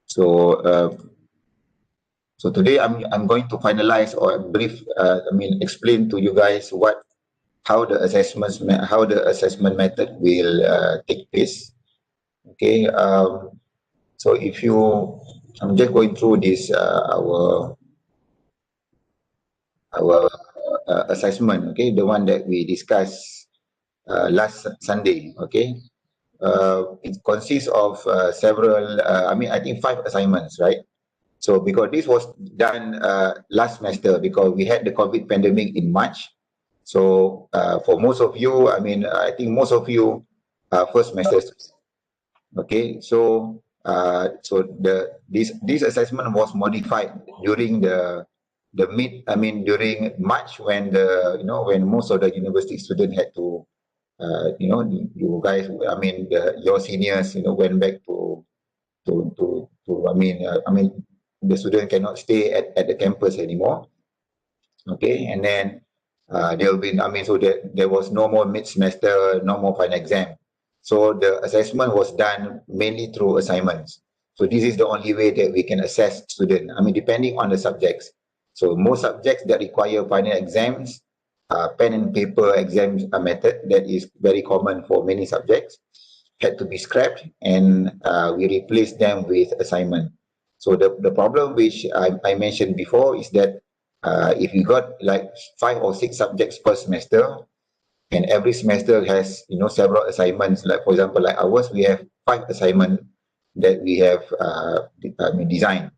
So so today I'm going to finalize or brief, explain to you guys how the assessment method will take place. Okay. So if you, I'm just going through this our assessment. Okay, the one that we discussed last Sunday. Okay. It consists of several. I think 5 assignments, right? So because this was done last semester, because we had the COVID pandemic in March. So for most of you, I think most of you first semester. Okay, so this assessment was modified during during March, when when most of the university students had to you guys, your seniors, went back to the student cannot stay at the campus anymore. Okay, and then there will be, so there was no more mid-semester, no more final exam. So the assessment was done mainly through assignments. So this is the only way that we can assess student. Depending on the subjects. So most subjects that require final exams, pen and paper exams method, that is very common for many subjects, had to be scrapped, and we replaced them with assignment. So the problem which I mentioned before is that if you got like 5 or 6 subjects per semester, and every semester has several assignments, like for example like ours, we have 5 assignments that we have designed.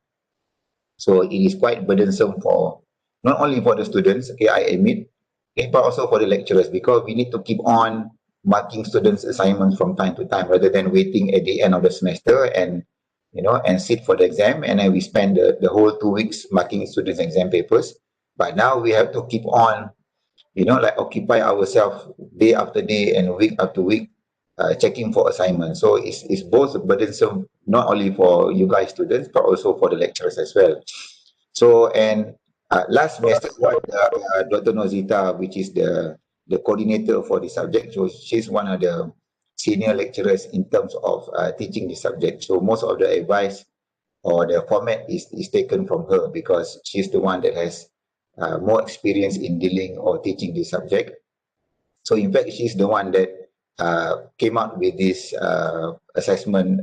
So it is quite burdensome for not only for the students, okay, I admit, okay, but also for the lecturers, because we need to keep on marking students' assignments from time to time, rather than waiting at the end of the semester and and sit for the exam, and then we spend the whole 2 weeks marking students' exam papers. But now we have to keep on, like occupy ourselves day after day and week after week, checking for assignments. So it's both burdensome, not only for you guys students, but also for the lecturers as well. So, and last semester, what Dr. Nozita, which is the coordinator for the subject, so she's one of the senior lecturers in terms of teaching the subject. So most of the advice or the format is taken from her, because she's the one that has more experience in dealing or teaching the subject. So in fact, she's the one that came up with this assessment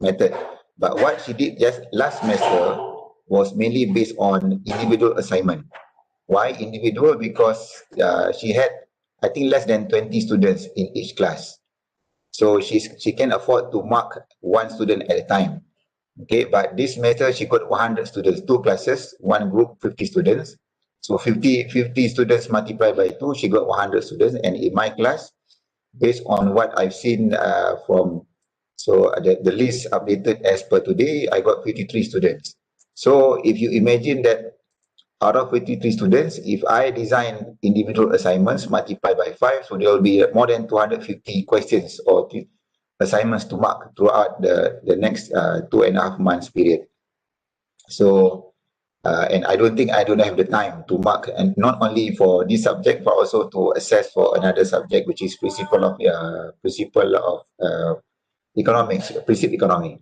method. But what she did just last semester was mainly based on individual assignment. Why individual? Because she had, I think, less than 20 students in each class. So she can afford to mark one student at a time. Okay, but this semester she got 100 students, 2 classes, one group, 50 students. So 50 students multiplied by 2, she got 100 students. And in my class, based on what I've seen the list updated as per today, I got 53 students. So if you imagine that out of 53 students, if I design individual assignments multiplied by 5, so there will be more than 250 questions or assignments to mark throughout the next 2.5 months period. So, and I don't have the time to mark, and not only for this subject, but also to assess for another subject, which is principle of economics, principal economy.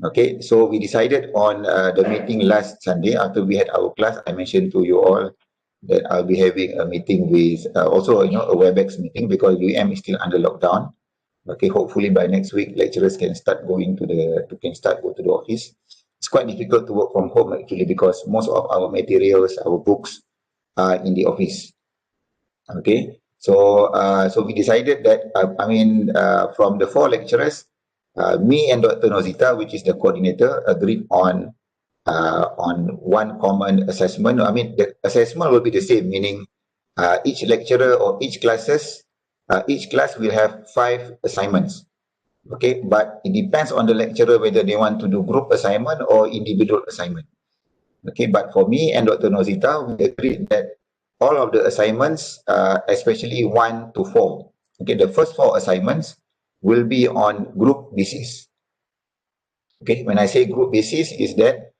Okay, so we decided on the meeting last Sunday after we had our class. I mentioned to you all that I'll be having a meeting with also a WebEx meeting, because UM is still under lockdown. Okay, hopefully by next week lecturers can start go to the office. It's quite difficult to work from home actually, because most of our materials, our books are in the office. Okay, so so we decided that from the 4 lecturers, me and Dr. Nozita, which is the coordinator, agreed on one common assessment. The assessment will be the same, meaning each lecturer or each class will have 5 assignments. Okay, but it depends on the lecturer whether they want to do group assignment or individual assignment. Okay, but for me and Dr. Nozita, we agreed that all of the assignments, especially 1 to 4, okay, the first 4 assignments will be on group basis. Okay, when I say group basis, is that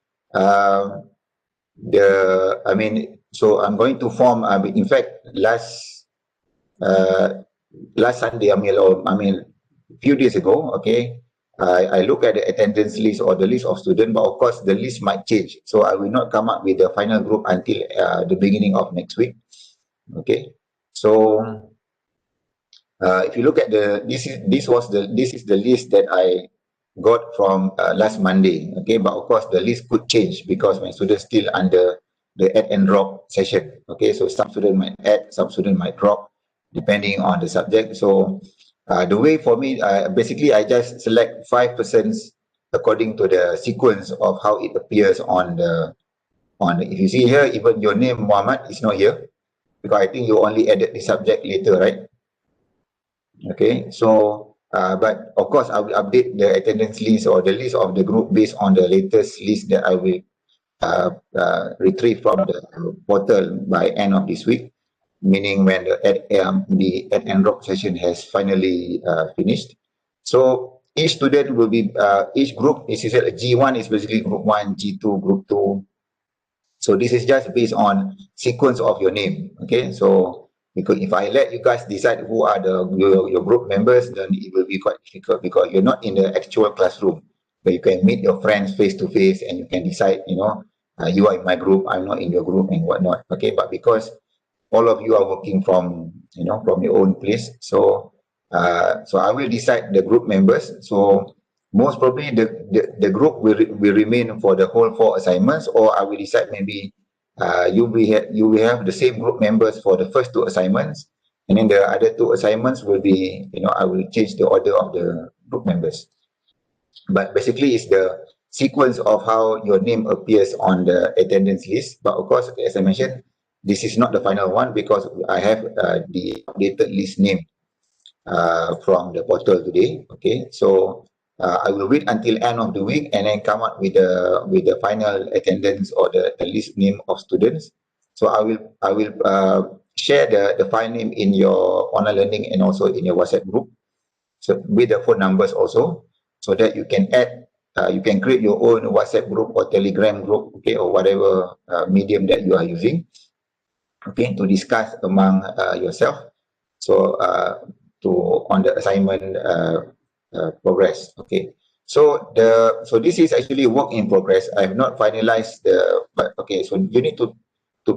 so I'm going to form. In fact, last Sunday, a few days ago, okay, I look at the attendance list or the list of students, but of course the list might change. So I will not come up with the final group until the beginning of next week. Okay, so if you look at this is the list that I got from last Monday. Okay, but of course the list could change because my students still under the add and drop session. Okay, so some student might add, some student might drop depending on the subject. So the way for me, basically I just select 5% according to the sequence of how it appears on if you see here, even your name Muhammad is not here because I think you only added the subject later, right? Okay, so but of course I will update the attendance list or the list of the group based on the latest list that I will retrieve from the portal by end of this week, meaning when the add and drop session has finally finished. So each student will be each group is a G1 is basically group 1, G2 group 2. So this is just based on sequence of your name. Okay, so because if I let you guys decide who are your group members, then it will be quite difficult because you're not in the actual classroom where you can meet your friends face to face and you can decide, you are in my group, I'm not in your group and whatnot. Okay, but because all of you are working from from your own place, so so I will decide the group members. So most probably the group will remain for the whole 4 assignments, or I will decide maybe you will have the same group members for the first 2 assignments, and then the other 2 assignments will be, I will change the order of the group members. But basically it's the sequence of how your name appears on the attendance list. But of course, as I mentioned, this is not the final one because I have the updated list name from the portal today. Okay, so I will wait until end of the week and then come up with the final attendance or the list name of students. So I will share the file name in your online learning and also in your WhatsApp group. So with the phone numbers also, so that you can add, you can create your own WhatsApp group or Telegram group, okay, or whatever medium that you are using, okay, to discuss among yourself. So to on the assignment progress, okay. So this is actually work in progress. I have not finalized but okay. So you need to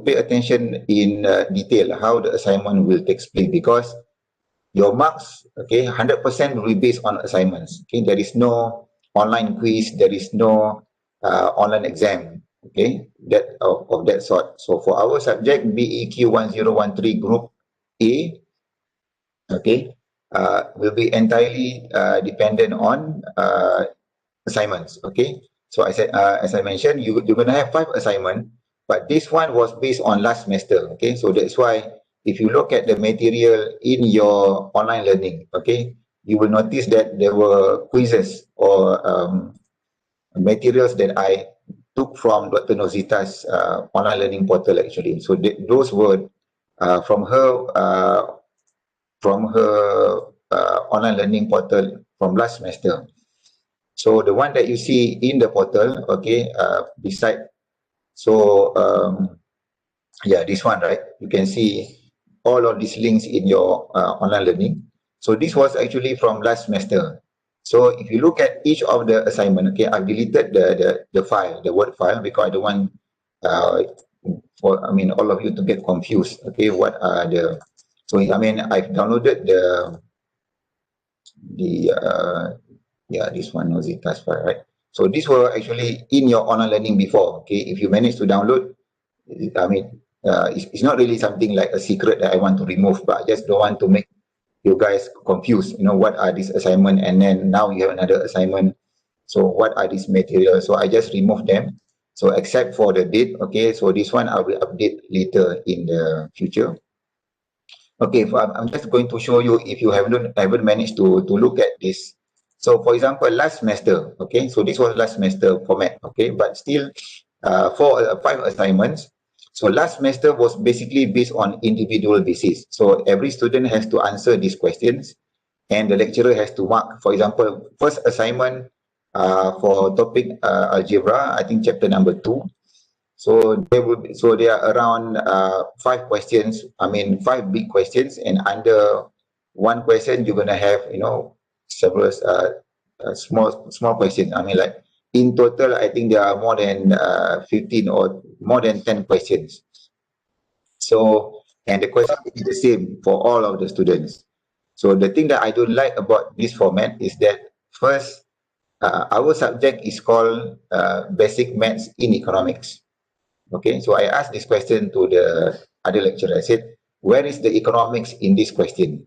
pay attention in detail how the assignment will take place because your marks, okay, 100% will be based on assignments. Okay, there is no online quiz, there is no online exam. Okay, that of that sort. So for our subject BEQ1013 Group A, okay, will be entirely dependent on assignments. Okay, so I said, as I mentioned, you're gonna have 5 assignments, but this one was based on last semester. Okay, so that's why if you look at the material in your online learning, okay, you will notice that there were quizzes or materials that I took from Dr. Nozita's online learning portal actually. So those were from her online learning portal from last semester. So the one that you see in the portal, okay, beside, so yeah, this one, right? You can see all of these links in your online learning. So this was actually from last semester. So if you look at each of the assignment, okay, I've deleted the file, the Word file, because I don't want all of you to get confused. Okay, what are the, so I've downloaded this one was the task file, right? So these were actually in your online learning before. Okay, if you manage to download, it's not really something like a secret that I want to remove, but I just don't want to make you guys confused. What are these assignment, and then now you have another assignment. So what are these materials? So I just remove them. So except for the date, okay. So this one I will update later in the future. Okay, I'm just going to show you if you haven't managed to look at this. So for example, last semester, okay, so this was last semester format, okay, but still 5 assignments. So last semester was basically based on individual basis. So every student has to answer these questions and the lecturer has to mark. For example, first assignment for topic algebra, I think chapter number 2. So there are around 5 questions, 5 big questions, and under one question you're going to have several small questions. I mean, like in total, I think there are more than 15 or more than 10 questions. So, and the question is the same for all of the students. So the thing that I don't like about this format is that first, our subject is called Basic Maths in Economics. Okay, so I asked this question to the other lecturer. I said, where is the economics in this question?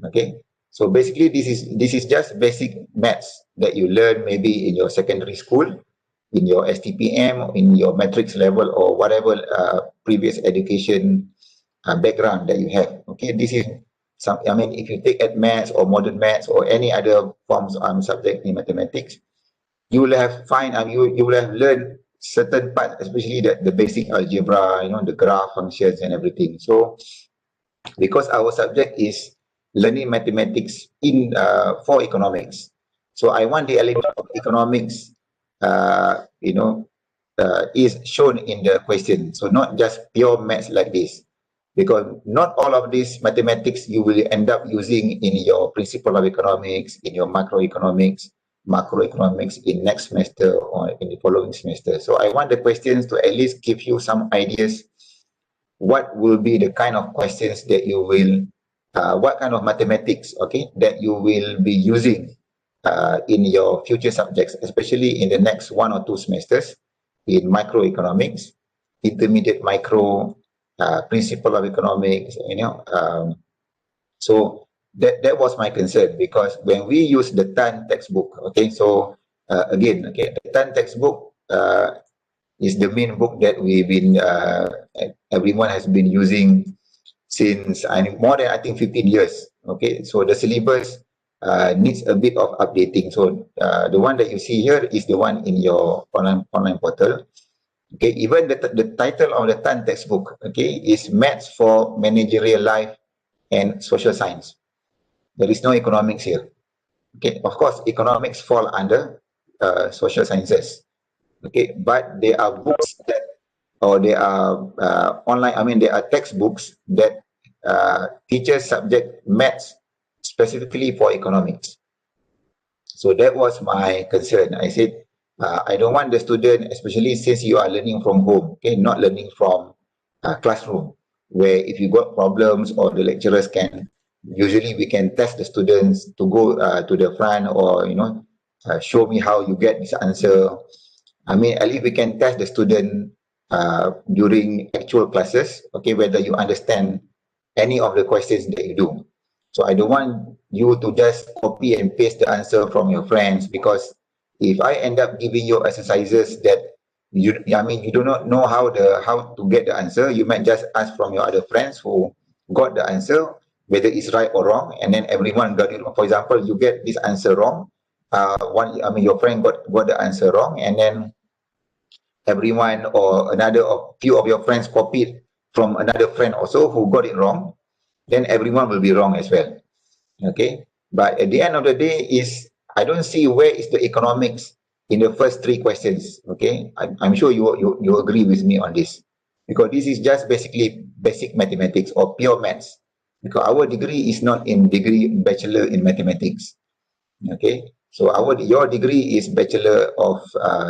Okay, so basically this is just basic maths that you learn maybe in your secondary school, in your STPM, in your matrix level, or whatever previous education background that you have. Okay, this is some. I mean, if you take at maths or modern maths or any other forms subject in mathematics, you will have you will have learned certain parts, especially the basic algebra, the graph functions and everything. So because our subject is learning mathematics in for economics, so I want the element of economics, is shown in the question. So not just pure maths like this, because not all of this mathematics you will end up using in your principle of economics, in your macroeconomics in next semester or in the following semester. So I want the questions to at least give you some ideas what will be the kind of questions that you will, what kind of mathematics, okay, that you will be using in your future subjects, especially in the next 1 or 2 semesters in microeconomics, intermediate micro, principle of economics, so that was my concern, because when we use the Tan textbook, okay, so again, okay, the Tan textbook is the main book that we've been, everyone has been using since more than I think 15 years. Okay, so the syllabus needs a bit of updating. So the one that you see here is the one in your online portal. Okay, even the title of the Tan textbook, okay, is Maths for Managerial Life and Social Science. There is no economics here. Okay, of course, economics fall under social sciences. Okay, but there are books that, or there are online, I mean, there are textbooks that teaches subject maths specifically for economics. So that was my concern. I said, I don't want the student, especially since you are learning from home, okay, not learning from classroom, where if you got problems or the lecturers can, usually we can test the students to go to the front, or, show me how you get this answer. I mean, at least we can test the student during actual classes, okay, whether you understand any of the questions that you do. So I don't want you to just copy and paste the answer from your friends, because if I end up giving you exercises that you do not know how to get the answer, you might just ask from your other friends who got the answer, whether it's right or wrong, and then everyone got it wrong. For example, you get this answer wrong, your friend got the answer wrong, and then everyone or another or few of your friends copied from another friend also who got it wrong, then everyone will be wrong as well. Okay, but at the end of the day is, I don't see where is the economics in the first 3 questions. Okay, I'm sure you agree with me on this, because this is just basically basic mathematics or pure maths, because our degree is not in degree bachelor in mathematics. Okay, so your degree is Bachelor of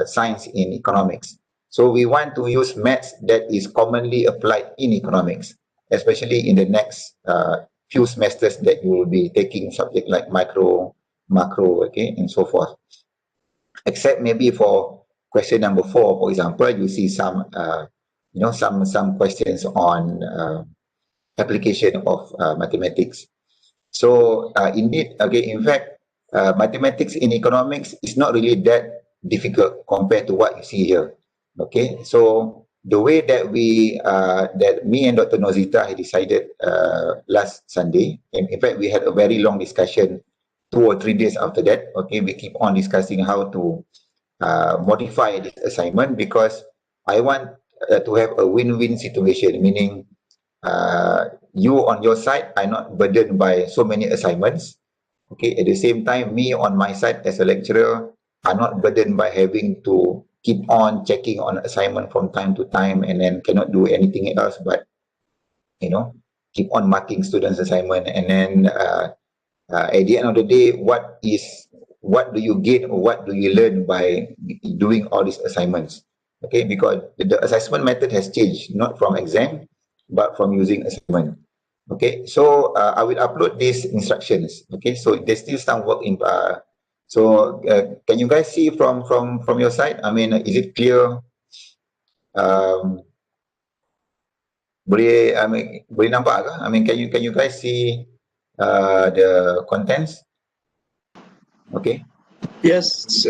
Science in Economics. So we want to use maths that is commonly applied in economics, especially in the next few semesters that you will be taking subject like macro, okay, and so forth. Except maybe for question number 4, for example, you see some some questions on application of mathematics. So indeed, okay, in fact, mathematics in economics is not really that difficult compared to what you see here. Okay, so the way that that me and Dr. Nozita had decided last Sunday, and in fact, we had a very long discussion 2 or 3 days after that. Okay, we keep on discussing how to modify this assignment, because I want to have a win-win situation, meaning you on your side are not burdened by so many assignments. Okay, at the same time, me on my side as a lecturer are not burdened by having to keep on checking on assignment from time to time, and then cannot do anything else but keep on marking students' assignment. And then at the end of the day, what is what do you gain or what do you learn by doing all these assignments. Okay, because the assessment method has changed, not from exam, but from using assignment. Okay, so I will upload these instructions. Okay, so there's still some work in. Can you guys see from your side? I mean, is it clear? Um, boleh nampak ke? I mean, can you guys see the contents? Okay. Yes.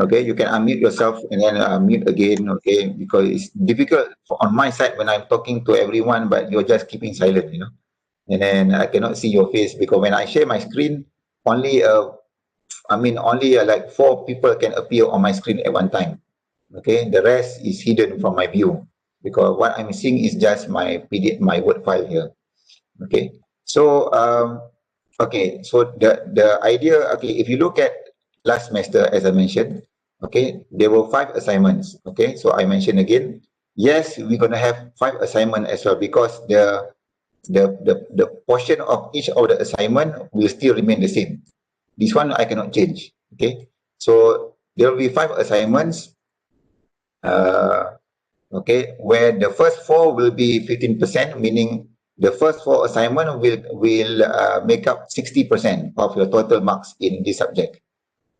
Okay, you can unmute yourself and then mute again. Okay, because it's difficult on my side when I'm talking to everyone, but you're just keeping silent, you know. And then I cannot see your face because when I share my screen, only like 4 people can appear on my screen at one time. Okay, the rest is hidden from my view because what I'm seeing is just my PDF, my Word file here. Okay, so the idea, okay, if you look at last semester, as I mentioned, okay, there were 5 assignments. Okay, so I mentioned again, yes, we're gonna have 5 assignments as well because the portion of each of the assignment will still remain the same. This one I cannot change. Okay, so there will be 5 assignments. Okay, where the first 4 will be 15%, meaning the first 4 assignment will make up 60% of your total marks in this subject.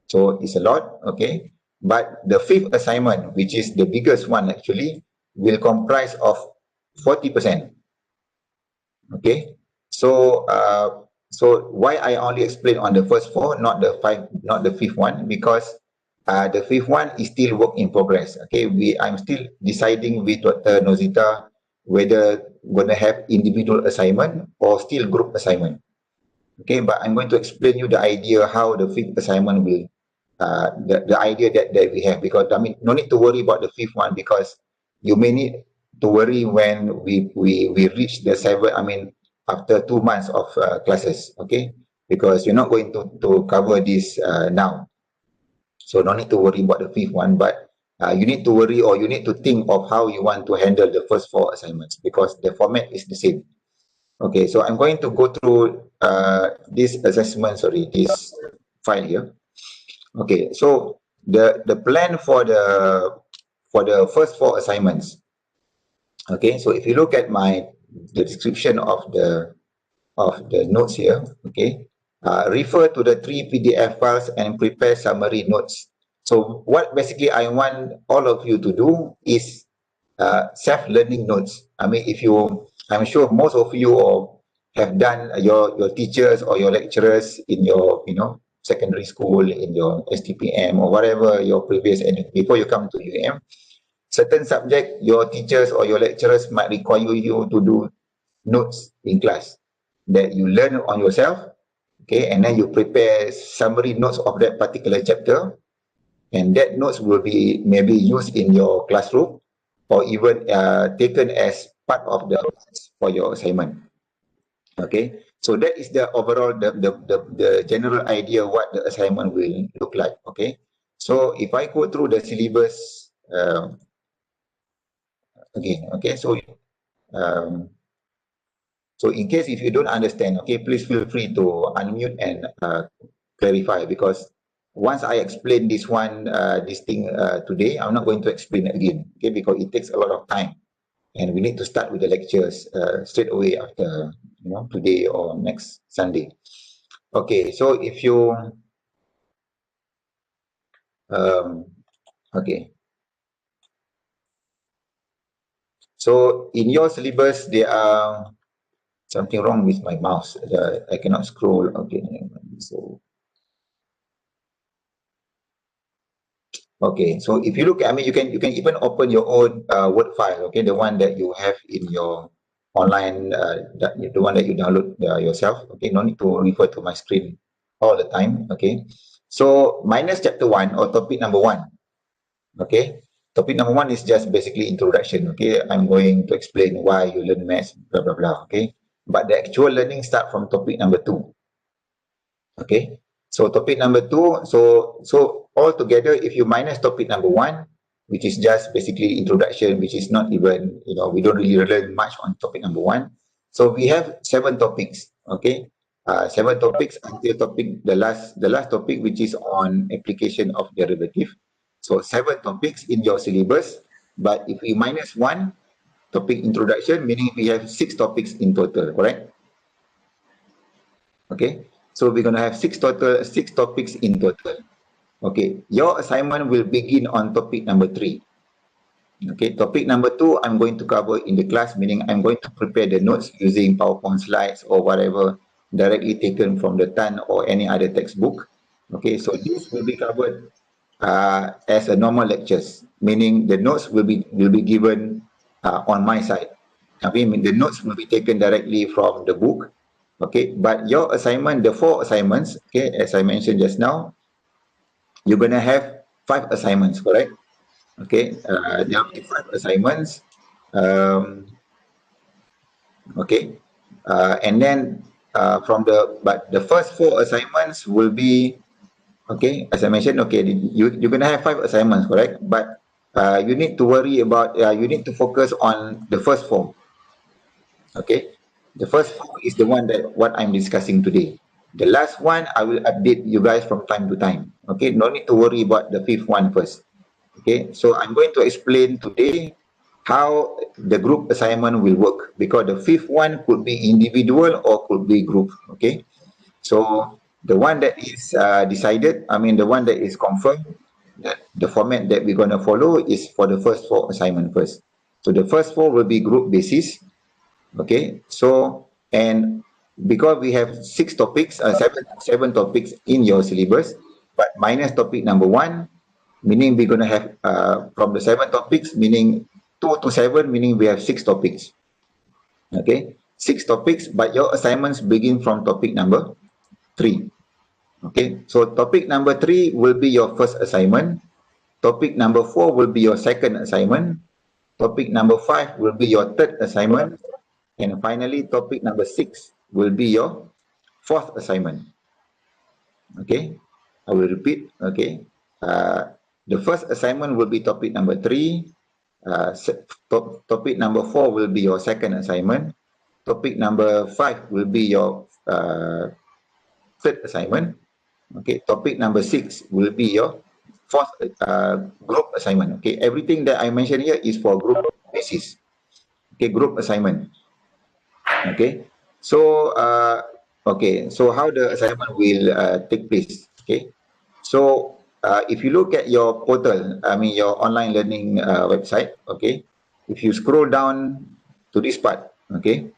So it's a lot, okay. But the 5th assignment, which is the biggest one actually, will comprise of 40%. Okay, so why I only explain on the first 4, not the 5, not the 5th one, because the 5th one is still work in progress. Okay, I'm still deciding with Dr. Nozita whether we're gonna have individual assignment or still group assignment. Okay, but I'm going to explain you the idea how the 5th assignment will the idea that we have, because I mean no need to worry about the 5th one because you may need to worry when we reach the 7, I mean after 2 months of classes. Okay, because you're not going to cover this now, so no need to worry about the 5th one, but you need to worry or you need to think of how you want to handle the first 4 assignments because the format is the same. Okay, so I'm going to go through this file here. Okay, so the plan for the first 4 assignments. Okay, so if you look at the description of the notes here, okay, refer to the 3 PDF files and prepare summary notes. So what basically I want all of you to do is self-learning notes. I mean, I'm sure most of you have done your teachers or your lecturers in your, secondary school, in your STPM or whatever your previous, before you come to UM, certain subject, your teachers or your lecturers might require you to do notes in class that you learn on yourself, okay, and then you prepare summary notes of that particular chapter, and that notes will be maybe used in your classroom or even taken as part of for your assignment. Okay, so that is the overall the general idea what the assignment will look like. Okay, so if I go through the syllabus again, okay, so in case if you don't understand, okay, please feel free to unmute and clarify, because once I explain this thing today, I'm not going to explain it again, okay, because it takes a lot of time and we need to start with the lectures straight away after, today or next Sunday. Okay, so if you, okay. So in your syllabus, there are something wrong with my mouse. I cannot scroll. Okay, so okay, so if you look, I mean, you can even open your own Word file. Okay, the one that you have in your online, the one that you download yourself. Okay, no need to refer to my screen all the time. Okay, so minus chapter 1 or topic number 1. Okay, topic number 1 is just basically introduction. Okay, I'm going to explain why you learn maths, blah blah blah. Okay, but the actual learning start from topic number 2. Okay, so topic number 2, so altogether, if you minus topic number 1, which is just basically introduction, which is not even, we don't really learn much on topic number 1. So we have 7 topics. Okay, 7 topics until the last topic, which is on application of derivative. So 7 topics in your syllabus, but if we minus 1 topic introduction, meaning we have 6 topics in total, correct? Okay, so we're going to have 6 topics in total. Okay, your assignment will begin on topic number 3. Okay, topic number 2, I'm going to cover in the class, meaning I'm going to prepare the notes using PowerPoint slides or whatever directly taken from the TAN or any other textbook. Okay, so this will be covered as a normal lectures, meaning the notes will be given on my side. Okay, the notes will be taken directly from the book. Okay, but your assignment, the 4 assignments, okay, as I mentioned just now, you're going to have 5 assignments, correct? Okay, there will be 5 assignments. Okay, and then but the first 4 assignments will be, okay, as I mentioned, okay, you're going to have 5 assignments, correct? But you need to worry about, you need to focus on the first 4. Okay, the first 4 is the one that what I'm discussing today. The last one, I will update you guys from time to time. Okay, no need to worry about the 5th one first. Okay, so I'm going to explain today how the group assignment will work, because the 5th one could be individual or could be group. Okay, so the one that is decided, I mean the one that is confirmed, that the format that we're going to follow is for the first 4 assignment first. So the first 4 will be group basis. Okay, so and because we have 6 topics, 7 topics in your syllabus, but minus topic number 1, meaning we're going to have from the 7 topics, meaning 2 to 7, meaning we have 6 topics. Okay, 6 topics, but your assignments begin from topic number 3. Okay, so topic number 3 will be your first assignment. Topic number 4 will be your second assignment. Topic number 5 will be your third assignment. And finally, topic number 6 will be your 4th assignment. Okay, I will repeat. Okay, the first assignment will be topic number 3. Topic number 4 will be your second assignment. Topic number 5 will be your third assignment. Okay, topic number 6 will be your 4th group assignment. Okay, everything that I mentioned here is for group basis. Okay, group assignment. Okay, so okay, so how the assignment will take place? Okay, so if you look at your portal, I mean your online learning website, okay, if you scroll down to this part, okay,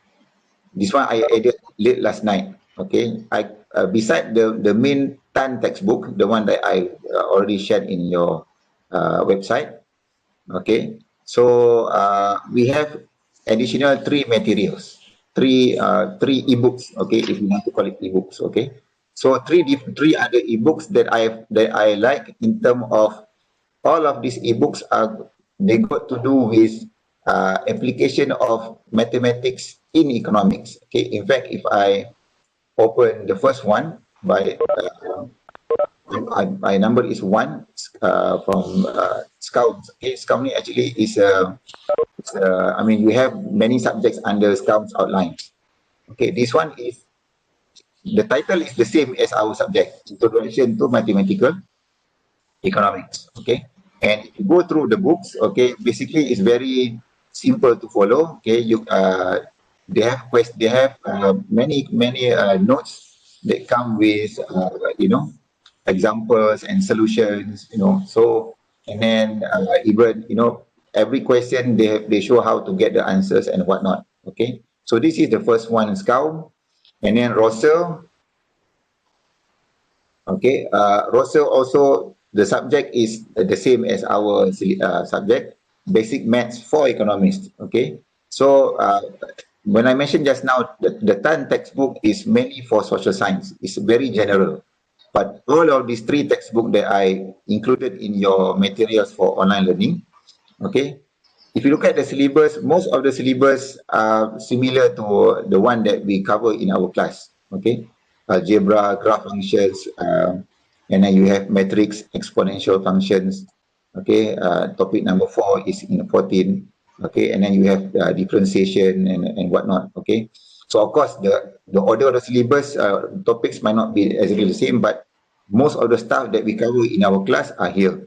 this one I added late last night. Okay, I beside the main TAN textbook, the one that I already shared in your website. Okay, so we have additional 3 materials, 3 ebooks. Okay, if you want to call it ebooks. Okay, so 3 other ebooks that I like in terms of all of these ebooks are, they got to do with application of mathematics in economics. Okay, in fact, if I open the first one by my number is 1 from Scouts. Okay, Scouts actually is I mean, we have many subjects under Scouts outline. Okay, this one is, the title is the same as our subject, Introduction to Mathematical Economics. Okay, and if you go through the books, okay, basically it's very simple to follow. Okay, you they have many notes that come with you know, examples and solutions, you know. So and then even, you know, every question they show how to get the answers and whatnot. Okay, so this is the first one, Scout. And then Russell. Okay, Russell also, the subject is the same as our subject, basic maths for economists. Okay, so when I mentioned just now, the TAN textbook is mainly for social science. It's very general. But all of these 3 textbooks that I included in your materials for online learning, okay, if you look at the syllabus, most of the syllabus are similar to the one that we cover in our class. Okay, algebra, graph functions, and then you have matrix, exponential functions. Okay, topic number 4 is in 14. Okay, and then you have differentiation and whatnot. Okay, So of course, the order of the syllabus topics might not be exactly the same, but most of the stuff that we cover in our class are here.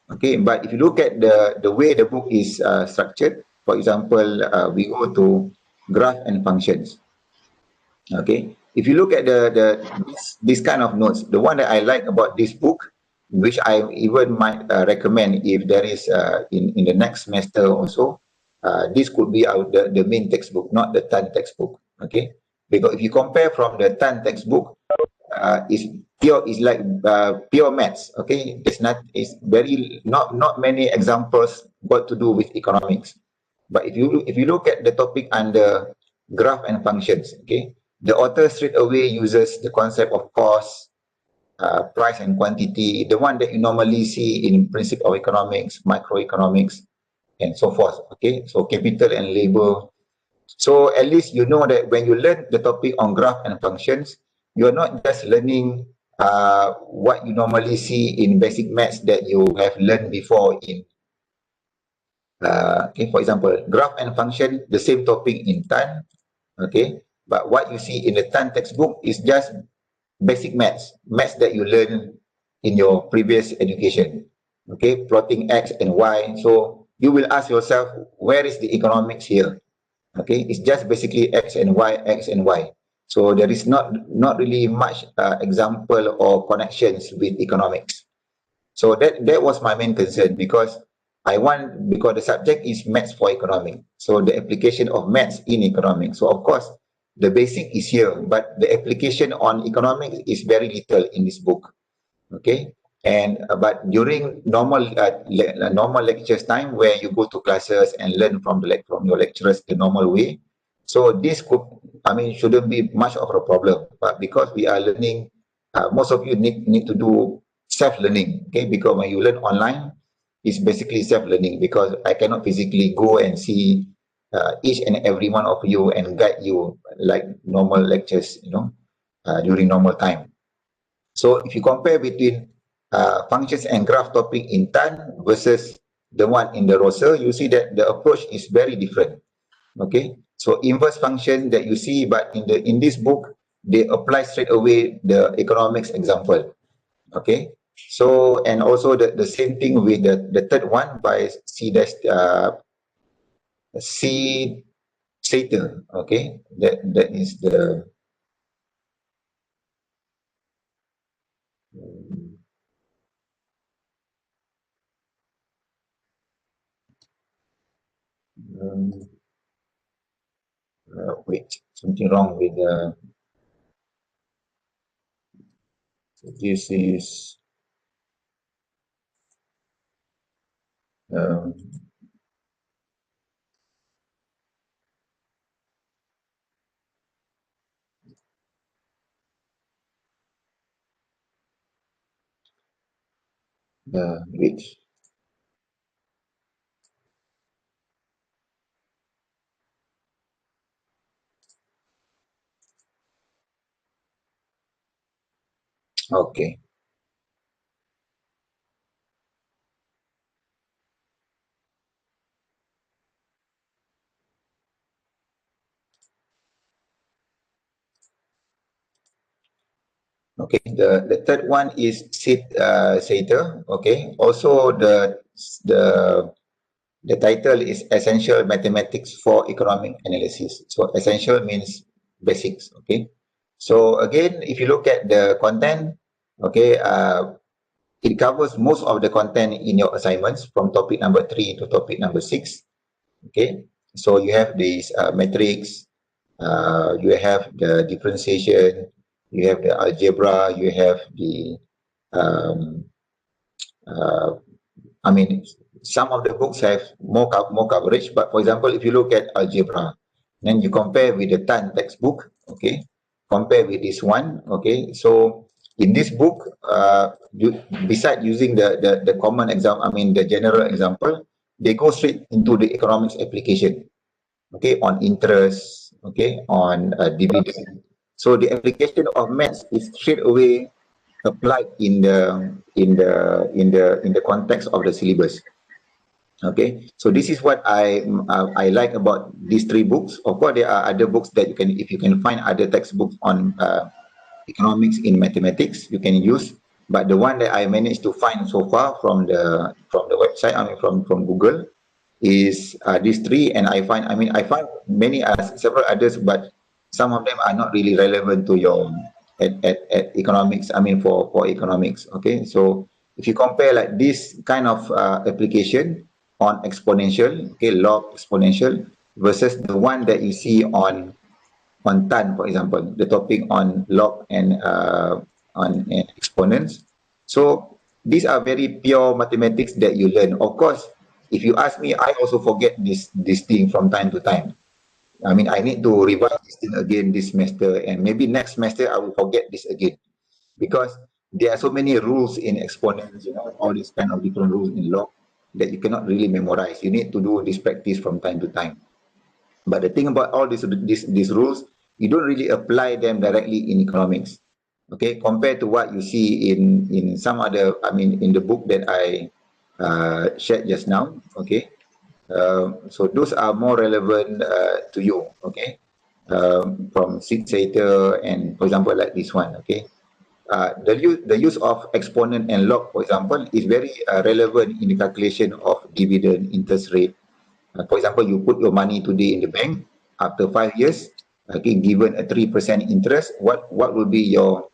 Okay, but if you look at the way the book is structured, for example, we go to graph and functions. Okay, if you look at this kind of notes, the one that I like about this book, which I even might recommend if there is in the next semester also, this could be the main textbook, not the Tan textbook. Okay, because if you compare from the Tan textbook, is like pure maths. Okay, it's very not many examples got to do with economics. But if you look at the topic under graph and functions, okay, the author straight away uses the concept of cost, price and quantity, the one that you normally see in principle of economics, microeconomics, and so forth. Okay, so capital and labor. So at least you know that when you learn the topic on graph and functions, you're not just learning what you normally see in basic maths that you have learned before in okay, for example, graph and function, the same topic in Tan, okay, but what you see in the Tan textbook is just basic maths that you learn in your previous education, okay, plotting X and Y. So you will ask yourself, where is the economics here? Okay, it's just basically X and Y, X and Y. So there is not really much example or connections with economics. So that was my main concern because because the subject is maths for economics. So the application of maths in economics. So of course, the basic is here, but the application on economics is very little in this book. Okay, and but during normal lectures time where you go to classes and learn from from your lecturers the normal way, so this could, I mean, shouldn't be much of a problem. But because we are learning, most of you need to do self learning. Okay, because when you learn online, it's basically self learning because I cannot physically go and see each and every one of you and guide you like normal lectures, during normal time. So if you compare between functions and graph topic in Tan versus the one in the Rosa, you see that the approach is very different. Okay, so inverse function that you see, but in this book they apply straight away the economics example. Okay, so and also the same thing with the third one by C Sater. Okay, that is the um, wait, something wrong with the this is um, which okay. Okay, the third one is Sater. Okay, also the the title is Essential Mathematics for Economic Analysis. So essential means basics. Okay, so again, if you look at the content, okay, it covers most of the content in your assignments from topic number 3 to topic number 6. Okay, so you have these metrics, you have the differentiation, you have the algebra, you have the um, uh, I mean, some of the books have more coverage, but for example, if you look at algebra, then you compare with the Tan textbook, okay, compare with this one, okay. So in this book, beside using the common example, I mean the general example, they go straight into the economics application, okay, on interest, okay, on dividend. So the application of maths is straight away applied in the context of the syllabus. Okay, so this is what I like about these three books. Of course, there are other books that you can, if you can find other textbooks on economics in mathematics, you can use. But the one that I managed to find so far from the website, I mean from Google, is these three. And I find many several others, but some of them are not really relevant to your at economics. I mean for economics. Okay, so if you compare like this kind of application on exponential, okay, log exponential versus the one that you see on TAN, for example, the topic on log and on exponents. So these are very pure mathematics that you learn. Of course, if you ask me, I also forget this thing from time to time. I mean, I need to revise this thing again this semester, and maybe next semester I will forget this again because there are so many rules in exponents, all these kind of different rules in log that you cannot really memorize. You need to do this practice from time to time. But the thing about all these rules, you don't really apply them directly in economics. Okay, compared to what you see in some other, I mean, in the book that I shared just now. Okay, so those are more relevant to you. Okay, from Sid Sater and, for example, like this one. Okay, the use of exponent and log, for example, is very relevant in the calculation of dividend, interest rate. For example, you put your money today in the bank. After 5 years, okay, given a 3% interest, what will be your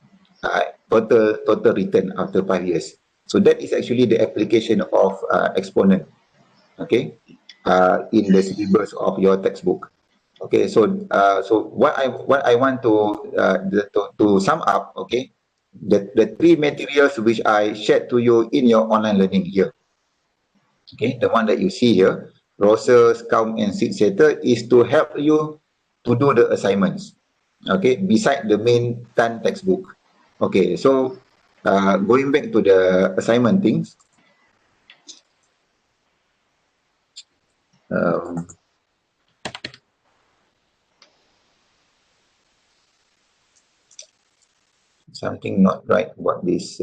total return after 5 years? So that is actually the application of exponent, okay, in the syllabus of your textbook. Okay, so what I want to sum up, okay, the three materials which I shared to you in your online learning here. Okay, the one that you see here, Rosser, Scout, and Seed Setter, is to help you to do the assignments. Okay, beside the main TAN textbook. Okay, so going back to the assignment things, um, something not right about this.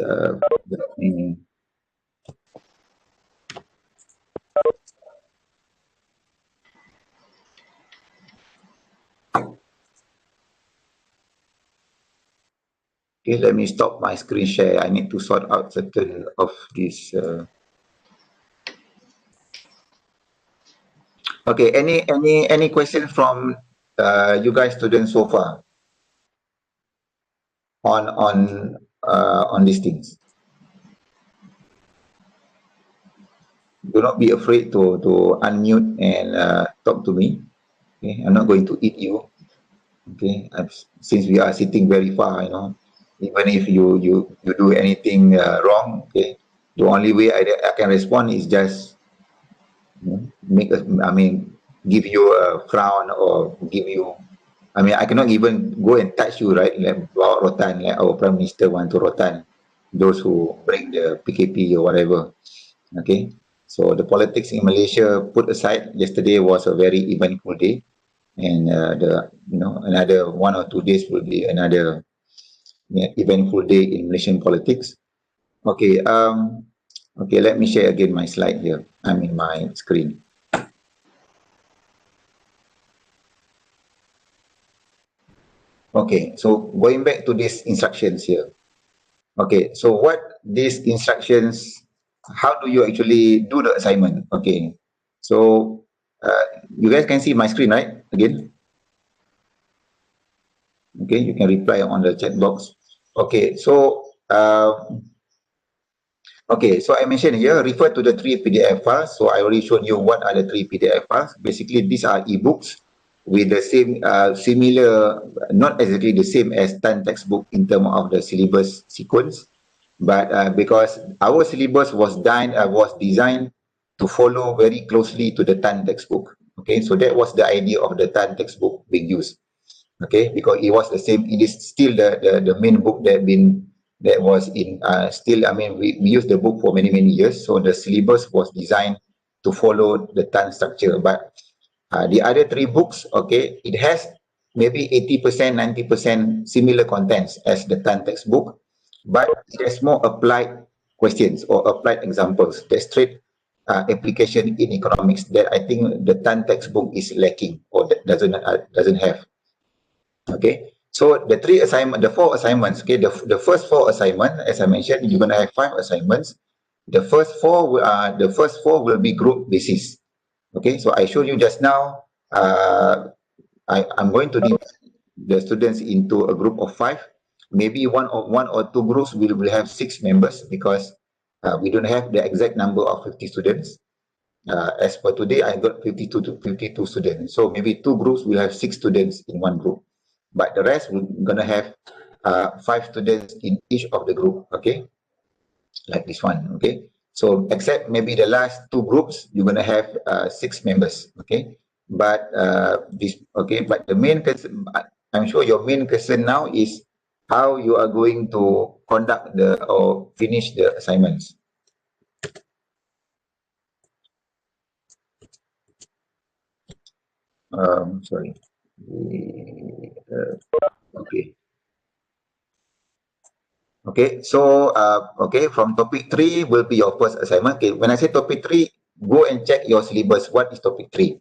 Okay, let me stop my screen share. I need to sort out certain of this. Okay, any question from you guys students so far on these things? Do not be afraid to unmute and talk to me. Okay, I'm not going to eat you. Okay, since we are sitting very far, even if you do anything wrong, okay, the only way I can respond is just give you a frown or give you. I mean, I cannot even go and touch you, right? Like about rotan, like our prime minister want to rotan those who break the PKP or whatever. Okay, so the politics in Malaysia put aside, yesterday was a very eventful day, and another 1 or 2 days will be another eventful day in Malaysian politics. Okay, okay, let me share again my slide here. I'm in my screen. Okay, so going back to these instructions here. Okay, so what these instructions, how do you actually do the assignment? Okay, so you guys can see my screen, right? Again, okay, you can reply on the chat box. Okay, so so I mentioned here, refer to the three PDF files. So I already shown you what are the three PDF files. Basically, these are ebooks with the same similar, not exactly the same as TAN textbook in terms of the syllabus sequence, but because our syllabus was designed to follow very closely to the TAN textbook. Okay, so that was the idea of the TAN textbook being used. Okay, because it was the same. It is still the main book that was in still. I mean, we use the book for many years, so the syllabus was designed to follow the TAN structure. But the other three books, okay, it has maybe 80%, 90% similar contents as the TAN textbook, but it has more applied questions or applied examples. That's straight application in economics that I think the Tan textbook is lacking or that doesn't have. Okay, so the 4 assignments. Okay, the first 4 assignments, as I mentioned, you're gonna have 5 assignments. The first four will be group basis. Okay, so I showed you just now. I'm going to divide the students into a group of 5. Maybe one or two groups will have 6 members because we don't have the exact number of 50 students. As per today, I got 52 students. So maybe 2 groups will have 6 students in one group, but the rest we're gonna have 5 students in each of the group. Okay, like this one. Okay, so except maybe the last 2 groups, you're gonna have 6 members. Okay, but but the main concern, I'm sure your main concern now is how you are going to conduct or finish the assignments. Sorry. Okay. Okay, so from topic 3 will be your first assignment. Okay, when I say topic 3, go and check your syllabus. What is topic 3?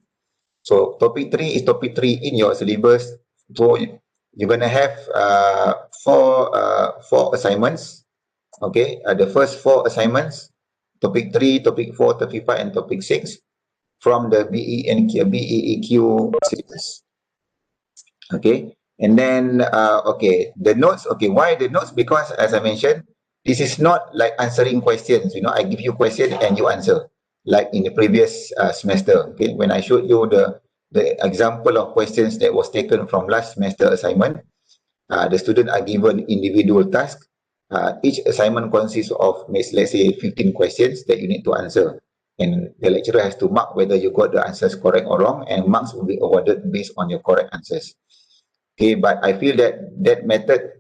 So topic 3 is topic 3 in your syllabus. So you're gonna have four assignments. Okay, the first 4 assignments, topic 3, topic 4, topic 5, and topic 6 from the BEEQ syllabus. Okay, and then the notes. Okay, why the notes? Because as I mentioned, this is not like answering questions. I give you question and you answer like in the previous semester. Okay, when I showed you the example of questions that was taken from last semester assignment, the student are given individual task. Each assignment consists of, let's say, 15 questions that you need to answer, and the lecturer has to mark whether you got the answers correct or wrong, and marks will be awarded based on your correct answers. Okay, but I feel that method,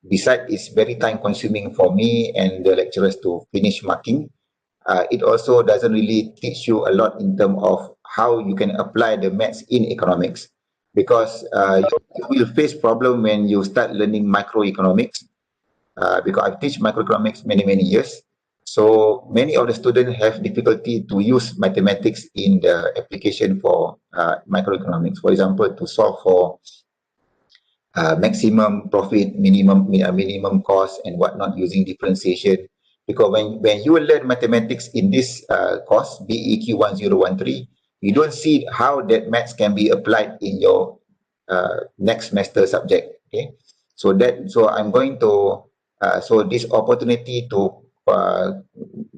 besides it's very time consuming for me and the lecturers to finish marking, it also doesn't really teach you a lot in terms of how you can apply the maths in economics, because you will face problem when you start learning microeconomics, because I've teach microeconomics many years. So many of the students have difficulty to use mathematics in the application for microeconomics. For example, to solve for maximum profit, minimum cost, and whatnot using differentiation. Because when you learn mathematics in this course, BEQ1013, you don't see how that maths can be applied in your next semester subject. Okay, so I'm going to so this opportunity to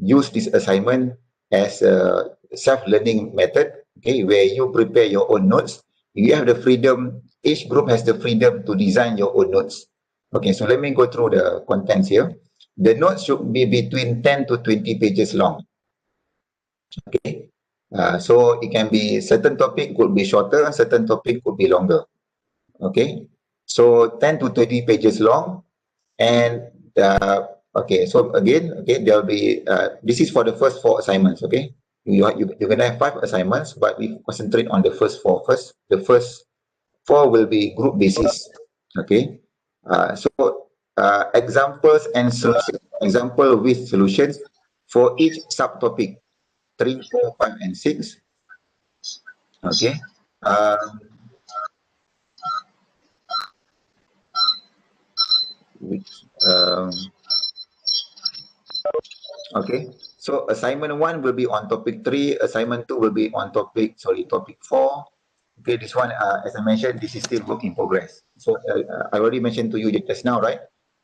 use this assignment as a self-learning method. Okay, where you prepare your own notes. You have the freedom. Each group has the freedom to design your own notes. Okay, so let me go through the contents here. The notes should be between 10 to 20 pages long. Okay, so it can be certain topic could be shorter, certain topic could be longer. Okay, so 10 to 20 pages long, and okay, so again, okay, there'll be this is for the first 4 assignments. Okay, you're gonna have 5 assignments, but we concentrate on the first 4 first. The first 4 will be group basis. Okay, so examples and solutions. Example with solutions for each subtopic 3, 4, 5, and 6. Okay. Which okay, so assignment 1 will be on topic 3, assignment 2 will be on topic 4. Okay, this one, as I mentioned, this is still work in progress. So I already mentioned to you just now, right?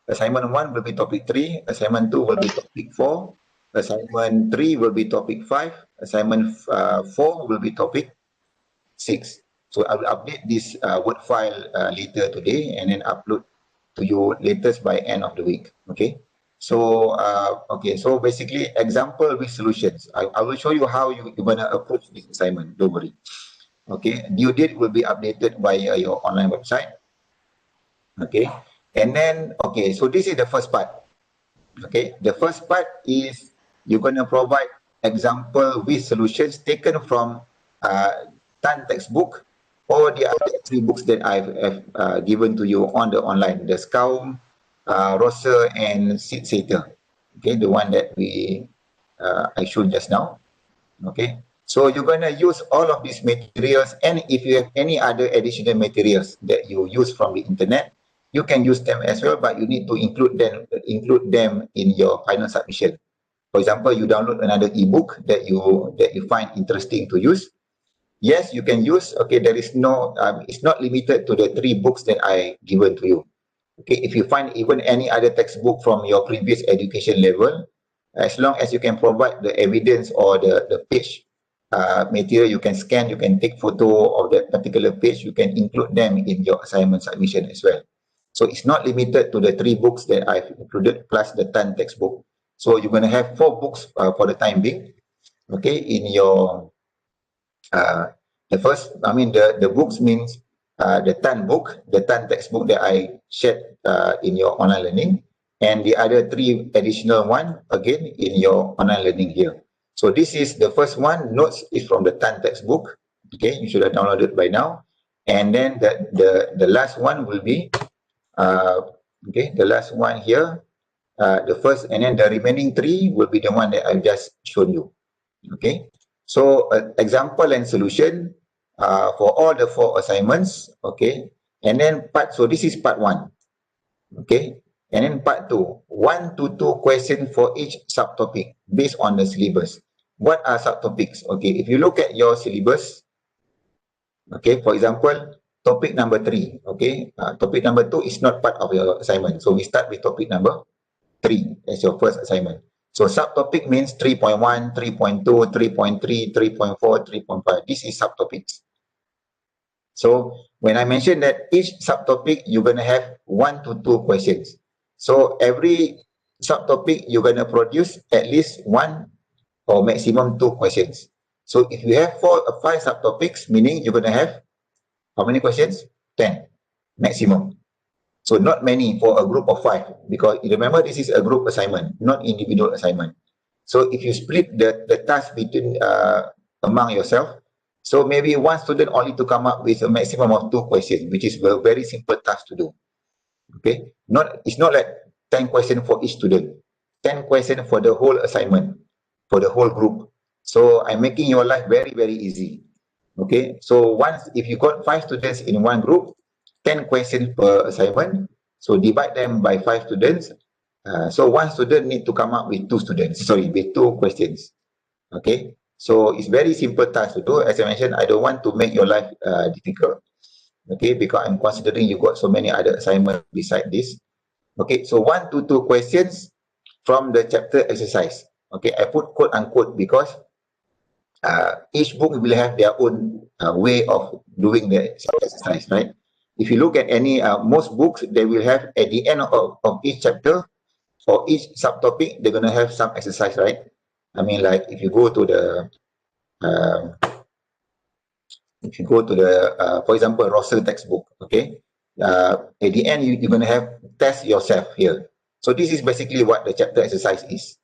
Assignment 1 will be topic 3, assignment 2 will be topic 4, assignment 3 will be topic 5, assignment 4 will be topic 6. So I will update this Word file later today and then upload to you latest by end of the week. Okay. So so basically example with solutions. I will show you how you're gonna approach this assignment. Don't worry. Okay, due date will be updated via your online website. Okay, and then okay, so this is the first part. Okay, the first part is you're gonna provide example with solutions taken from Tan textbook or the other 3 books that I've given to you on the online, the SCOUM, Rosser, and Sid Sater. Okay, the one that we I showed just now. Okay, so you're going to use all of these materials, and if you have any other additional materials that you use from the internet, you can use them as well, but you need to include them in your final submission. For example, you download another ebook that you find interesting to use. Yes, you can use. Okay, there is no it's not limited to the 3 books that I given to you. Okay, if you find even any other textbook from your previous education level, as long as you can provide the evidence or the page material, you can scan, you can take photo of that particular page, you can include them in your assignment submission as well. So it's not limited to the 3 books that I've included plus the 10 textbook. So you're going to have 4 books for the time being, okay, in your the first, I mean, the books means the 10 book, the 10 textbook that I shared in your online learning, and the other 3 additional one again in your online learning here. So this is the first one. Notes is from the 10 textbook. Okay, you should have downloaded by now. And then the last one will be okay, the last one here, the first, and then the remaining 3 will be the one that I've just shown you. Okay, so example and solution for all the 4 assignments. Okay, and then so this is part 1. Okay, and then part 2, 1 to 2 questions for each subtopic based on the syllabus. What are subtopics? Okay, if you look at your syllabus, okay, for example, topic number 3, okay, topic number 2 is not part of your assignment, so we start with topic number 3 as your first assignment. So subtopic means 3.1, 3.2, 3.3, 3.4, 3.5. This is subtopics. So when I mentioned that each subtopic, you're going to have 1 to 2 questions. So every subtopic, you're going to produce at least 1 or maximum 2 questions. So if you have 5 subtopics, meaning you're going to have how many questions? 10 maximum. So not many for a group of 5, because remember this is a group assignment, not individual assignment. So if you split the task between among yourself, so maybe one student only to come up with a maximum of 2 questions, which is a very simple task to do. Okay, it's not like 10 questions for each student, 10 questions for the whole assignment, for the whole group. So I'm making your life very, very easy. Okay, so once if you got 5 students in one group, 10 questions per assignment, so divide them by 5 students. So one student need to come up with 2 questions. Okay, so it's very simple task to do. As I mentioned, I don't want to make your life difficult. Okay, because I'm considering you got so many other assignments beside this. Okay, so 1 to 2 questions from the chapter exercise. Okay, I put quote unquote because each book will have their own way of doing the exercise, right? If you look at any, most books, they will have at the end of each chapter or each subtopic, they're going to have some exercise, right? I mean, like if you go to the, for example, Rosser textbook, okay? At the end, you're going to have test yourself here. So this is basically what the chapter exercise is.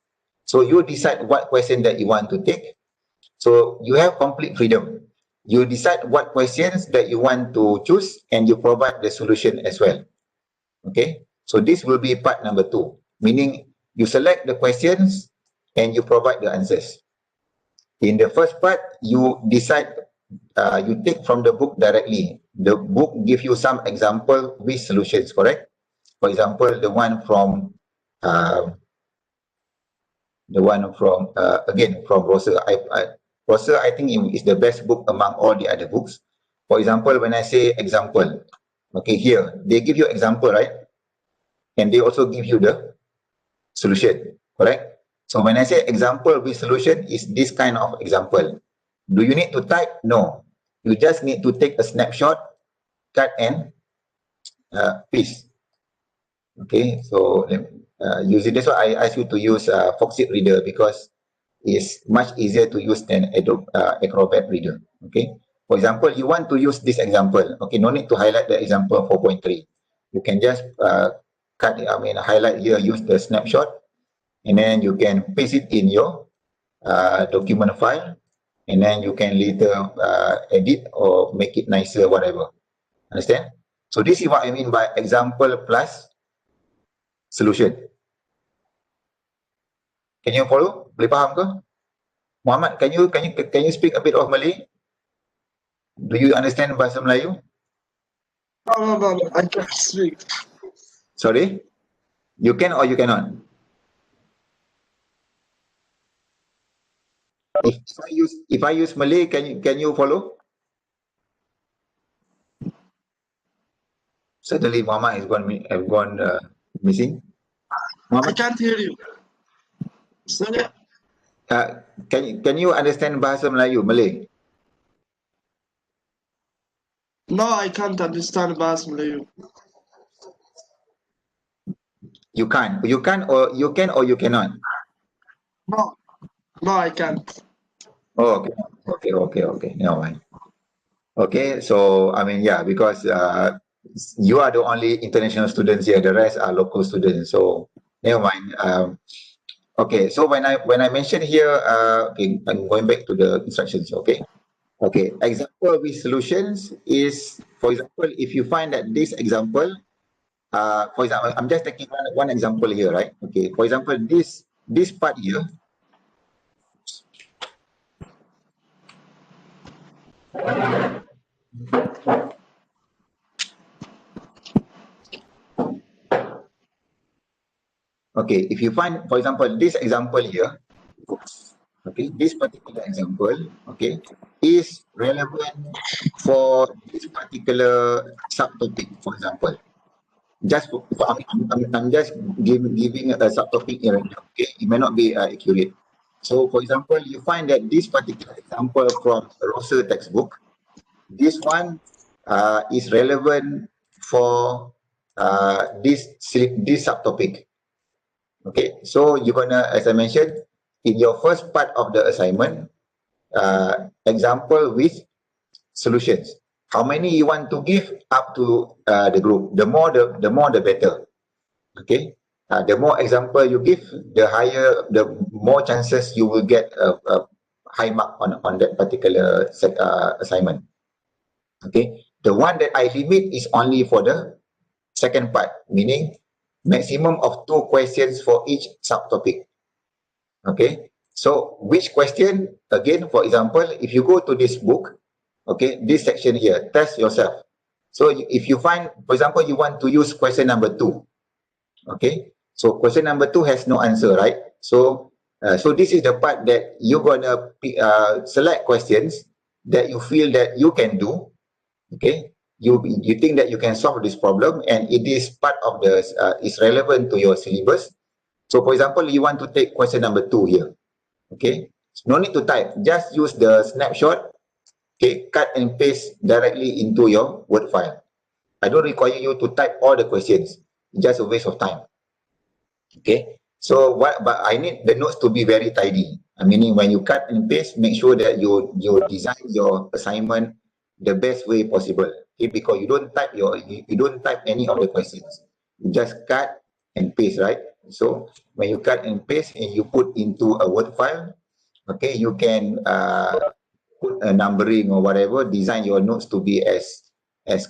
So you decide what question that you want to take. So you have complete freedom. You decide what questions that you want to choose and you provide the solution as well. Okay, so this will be part number 2, meaning you select the questions and you provide the answers. In the first part, you decide, you take from the book directly. The book gives you some example with solutions, correct? For example, the one from again from Rosser. Rosser, I think is the best book among all the other books. For example, when I say example, okay, here they give you example, right? And they also give you the solution, correct? So when I say example with solution, is this kind of example. Do you need to type? No. You just need to take a snapshot, cut and paste. Okay, so using that's why I ask you to use Foxit Reader, because it's much easier to use than Acrobat Reader. Okay, for example, you want to use this example. Okay, no need to highlight the example 4.3. You can just highlight here, use the snapshot, and then you can paste it in your document file, and then you can later edit or make it nicer, whatever. Understand? So this is what I mean by example plus solution. Can you follow? Boleh faham ke? Muhammad, can you speak a bit of Malay? Do you understand bahasa Melayu? No, I can't speak. Sorry? You can or you cannot? If I use Malay, can you follow? Suddenly Muhammad have gone missing. I Muhammad, can't hear you. Sorry. can you understand bahasa Melayu, Malay? No, I can't understand Bahasa Melayu. You can't. You can or you cannot. No, I can't. Oh, okay. Never mind. Okay, so I mean, yeah, because you are the only international students here. The rest are local students. So never mind. Okay, so when I mention here, okay, I'm going back to the instructions. Okay. Example with solutions is, for example, if you find that this example, for example, I'm just taking one example here, right? Okay. For example, this part here. Okay, if you find, for example, this example here, okay, this particular example, okay, is relevant for this particular subtopic, for example. Just I'm just giving a subtopic here right now, okay? It may not be accurate. So, for example, you find that this particular example from Rosser textbook, this one is relevant for this subtopic. Okay, so you're gonna, as I mentioned, in your first part of the assignment, example with solutions. How many you want to give up to the group? The more the better. Okay, the more example you give, the more chances you will get a high mark on that particular assignment. Okay, the one that I limit is only for the second part, meaning maximum of 2 questions for each subtopic. Okay, so which question, again, for example, if you go to this book, okay, this section here, test yourself. So if you find, for example, you want to use question number 2, okay, so question number 2 has no answer, right? So this is the part that you're gonna select questions that you feel that you can do. Okay, you think that you can solve this problem and it is part of the is relevant to your syllabus. So for example, you want to take question number 2 here. Okay, no need to type, just use the snapshot. Okay, cut and paste directly into your Word file. I don't require you to type all the questions, just a waste of time. Okay, so but I need the notes to be very tidy. Meaning when you cut and paste, make sure that you design your assignment the best way possible. Okay, because you don't type any of the questions, you just cut and paste, right? So when you cut and paste and you put into a Word file, okay, you can put a numbering or whatever, design your notes to be as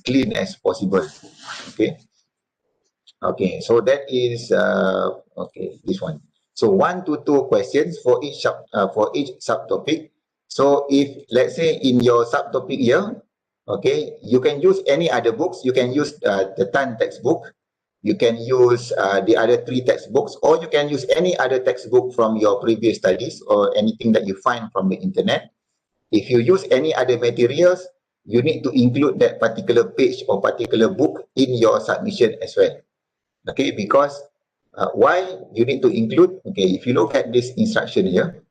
clean as possible. Okay. Okay, so that is okay, this one. So 1 to 2 questions for each subtopic. So if let's say in your subtopic here, okay, you can use any other books. You can use the Tan textbook. You can use the other 3 textbooks, or you can use any other textbook from your previous studies or anything that you find from the internet. If you use any other materials, you need to include that particular page or particular book in your submission as well. Okay, because why you need to include, okay, if you look at this instruction here,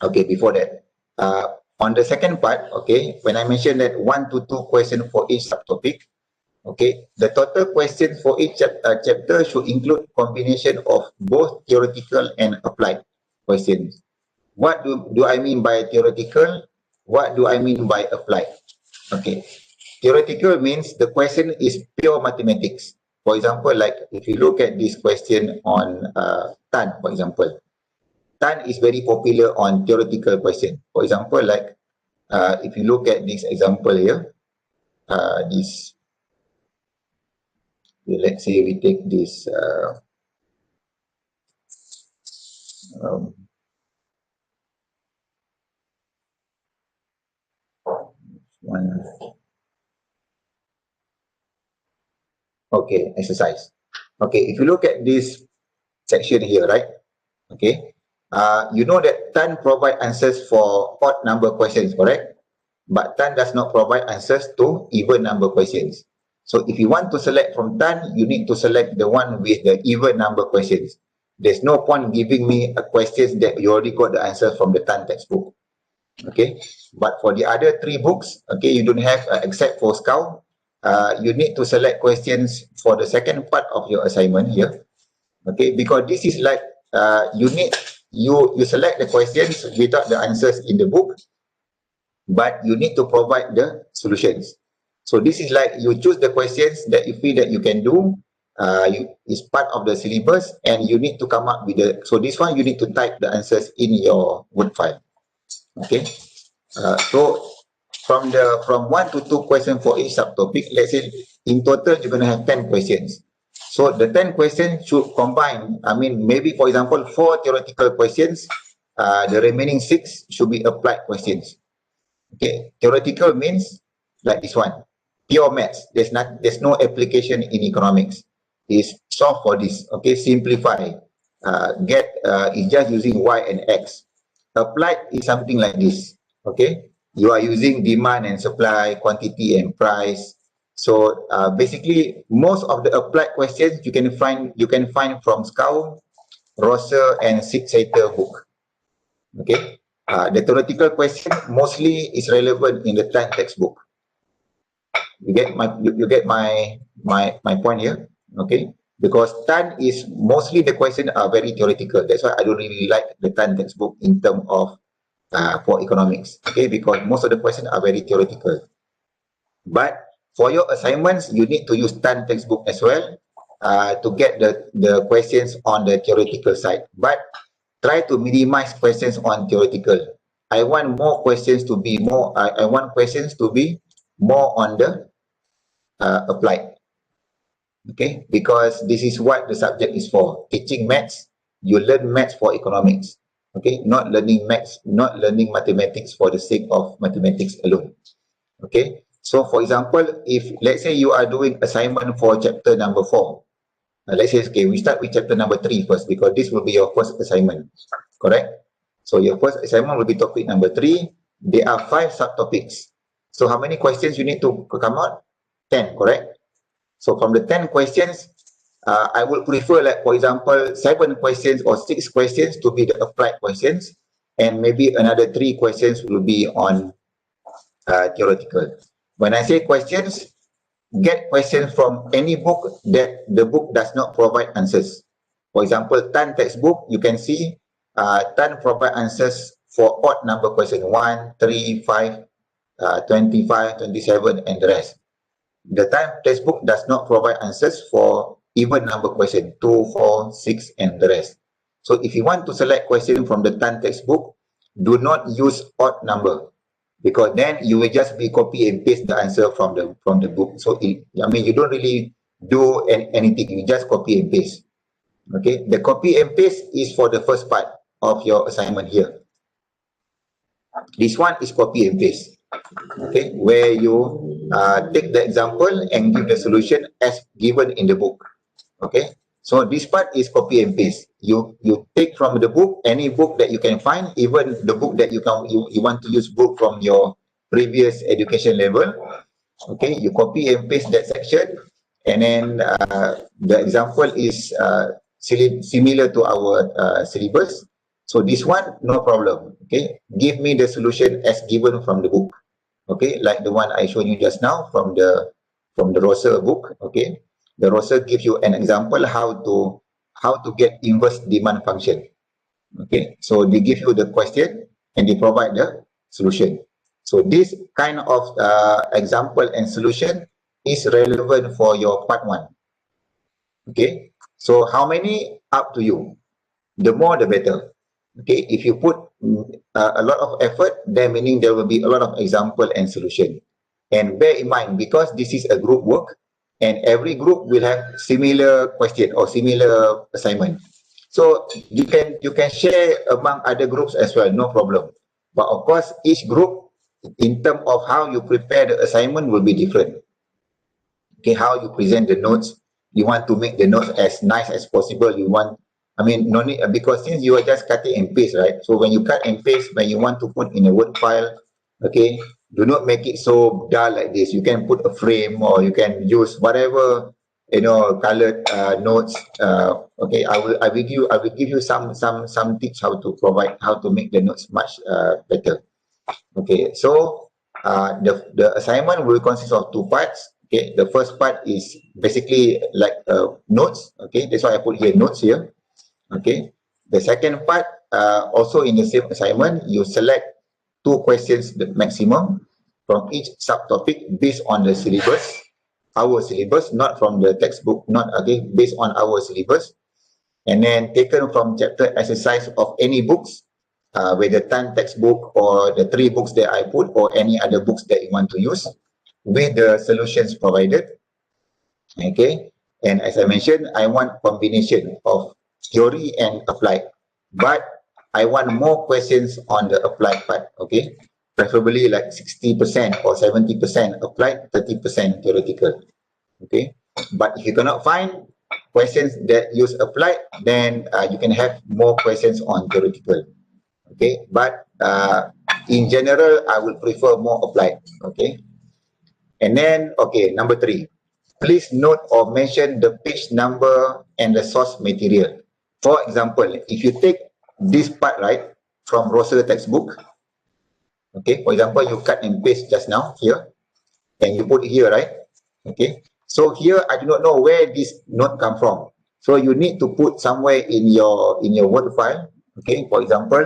okay, before that, on the second part, okay, when I mentioned that 1 to 2 questions for each subtopic, okay, the total questions for each chapter should include combination of both theoretical and applied questions. What do I mean by theoretical? What do I mean by applied? Okay, theoretical means the question is pure mathematics. For example, like if you look at this question on Tan, for example, Tan is very popular on theoretical question. For example, like if you look at this example here, this, let's say we take this Um, one. Okay, exercise. Okay, if you look at this section here, right? Okay, you know that Tan provide answers for odd number questions, correct? But Tan does not provide answers to even number questions. So if you want to select from Tan, you need to select the one with the even number questions. There's no point giving me a question that you already got the answer from the Tan textbook. Okay, but for the other three books, okay, you don't have except for Scout, you need to select questions for the second part of your assignment here. Okay, because this is like you select the questions without the answers in the book, but you need to provide the solutions. So this is like you choose the questions that you feel that you can do. Is part of the syllabus, and you need to come up with the. So this one you need to type the answers in your Word file. Okay. So from 1 to 2 questions for each subtopic, let's say in total you're going to have 10 questions. So the 10 questions should combine, I mean, maybe for example, 4 theoretical questions, the remaining 6 should be applied questions. Okay, theoretical means like this one, pure maths. There's no application in economics. Is solve for this. Okay, simplify. Is just using y and x. Applied is something like this. Okay, you are using demand and supply, quantity and price. So basically, most of the applied questions you can find from Scout, Rosser, and Six-Sater book. Okay, the theoretical question mostly is relevant in the Tan textbook. You get my point here. Okay, because Tan is mostly the questions are very theoretical. That's why I don't really like the Tan textbook in terms of for economics. Okay, because most of the questions are very theoretical. But for your assignments, you need to use Tan textbook as well to get the questions on the theoretical side. But try to minimize questions on theoretical. I want more questions to be more. I want questions to be more on the applied. Okay, because this is what the subject is for. Teaching maths, you learn maths for economics. Okay, not learning maths, not learning mathematics for the sake of mathematics alone. Okay, so for example, if let's say you are doing assignment for chapter number 4, let's say, okay, we start with chapter number 3 first, because this will be your first assignment, correct? So your first assignment will be topic number 3. There are 5 subtopics. So how many questions you need to come out? 10, correct? So from the 10 questions, I would prefer, like for example, 7 questions or 6 questions to be the applied questions, and maybe another 3 questions will be on theoretical. When I say questions, get questions from any book that the book does not provide answers. For example, Tan textbook, you can see Tan provide answers for odd number question, 1, 3, 5, 25, 27, and the rest. The Tan textbook does not provide answers for even number question, 2, 4, 6, and the rest. So if you want to select question from the Tan textbook, do not use odd number, because then you will just be copy and paste the answer from the book. So I mean, you don't really do anything, you just copy and paste. Okay, the copy and paste is for the first part of your assignment here. This one is copy and paste. Okay, where you take the example and give the solution as given in the book. Okay, so this part is copy and paste. You take from the book, any book that you can find, even the book that you want to use book from your previous education level. Okay, you copy and paste that section, and then the example is similar to our syllabus. So this one, no problem. Okay, give me the solution as given from the book. Okay, like the one I showed you just now from the Rosser book. Okay, the Rosser gives you an example how to get inverse demand function. Okay, so they give you the question and they provide the solution. So this kind of example and solution is relevant for your part 1. Okay, so how many? Up to you. The more the better. Okay, if you put a lot of effort, then meaning there will be a lot of example and solution. And bear in mind, because this is a group work, and every group will have similar question or similar assignment. So you can share among other groups as well, no problem. But of course, each group, in terms of how you prepare the assignment, will be different. Okay, how you present the notes. You want to make the notes as nice as possible. You want, I mean, no need, because since you are just cutting and paste, right? So when you cut and paste, when you want to put in a Word file, okay, do not make it so dull like this. You can put a frame, or you can use whatever, colored notes. Okay, I will give you some tips how to provide, how to make the notes much better. Okay, so the assignment will consist of two parts. Okay, the first part is basically like notes. Okay, that's why I put here notes here. Okay, the second part, also in the same assignment, you select two questions the maximum from each subtopic based on the syllabus, our syllabus, not from the textbook, not okay, based on our syllabus, and then taken from chapter exercise of any books, whether Tan textbook or the three books that I put, or any other books that you want to use, with the solutions provided. Okay, and as I mentioned, I want combination of theory and applied, but I want more questions on the applied part. Okay, preferably like 60% or 70% applied, 30% theoretical. Okay, but if you cannot find questions that use applied, then you can have more questions on theoretical. Okay, but in general, I would prefer more applied. Okay, and then, okay, number 3, please note or mention the page number and the source material. For example, if you take this part, right, from Rosser textbook, okay, for example, you cut and paste just now here, and you put it here, right? Okay, so here I do not know where this note come from, so you need to put somewhere in your Word file. Okay, for example,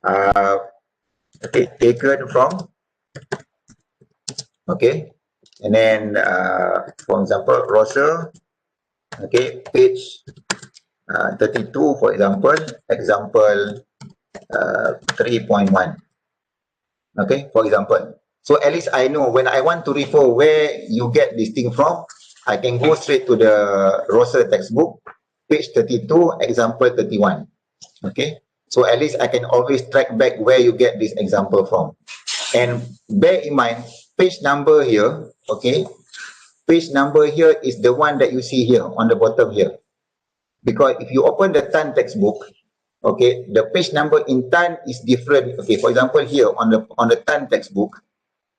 okay, taken from, okay, and then for example, Rosser, okay, page 32, for example 3.1. Okay, for example. So at least I know when I want to refer where you get this thing from, I can go straight to the Rosser textbook, page 32, example 31. Okay, so at least I can always track back where you get this example from. And bear in mind, page number here, okay, page number here is the one that you see here on the bottom here. Because if you open the Tan textbook, okay, the page number in Tan is different. Okay, for example, here on the Tan textbook,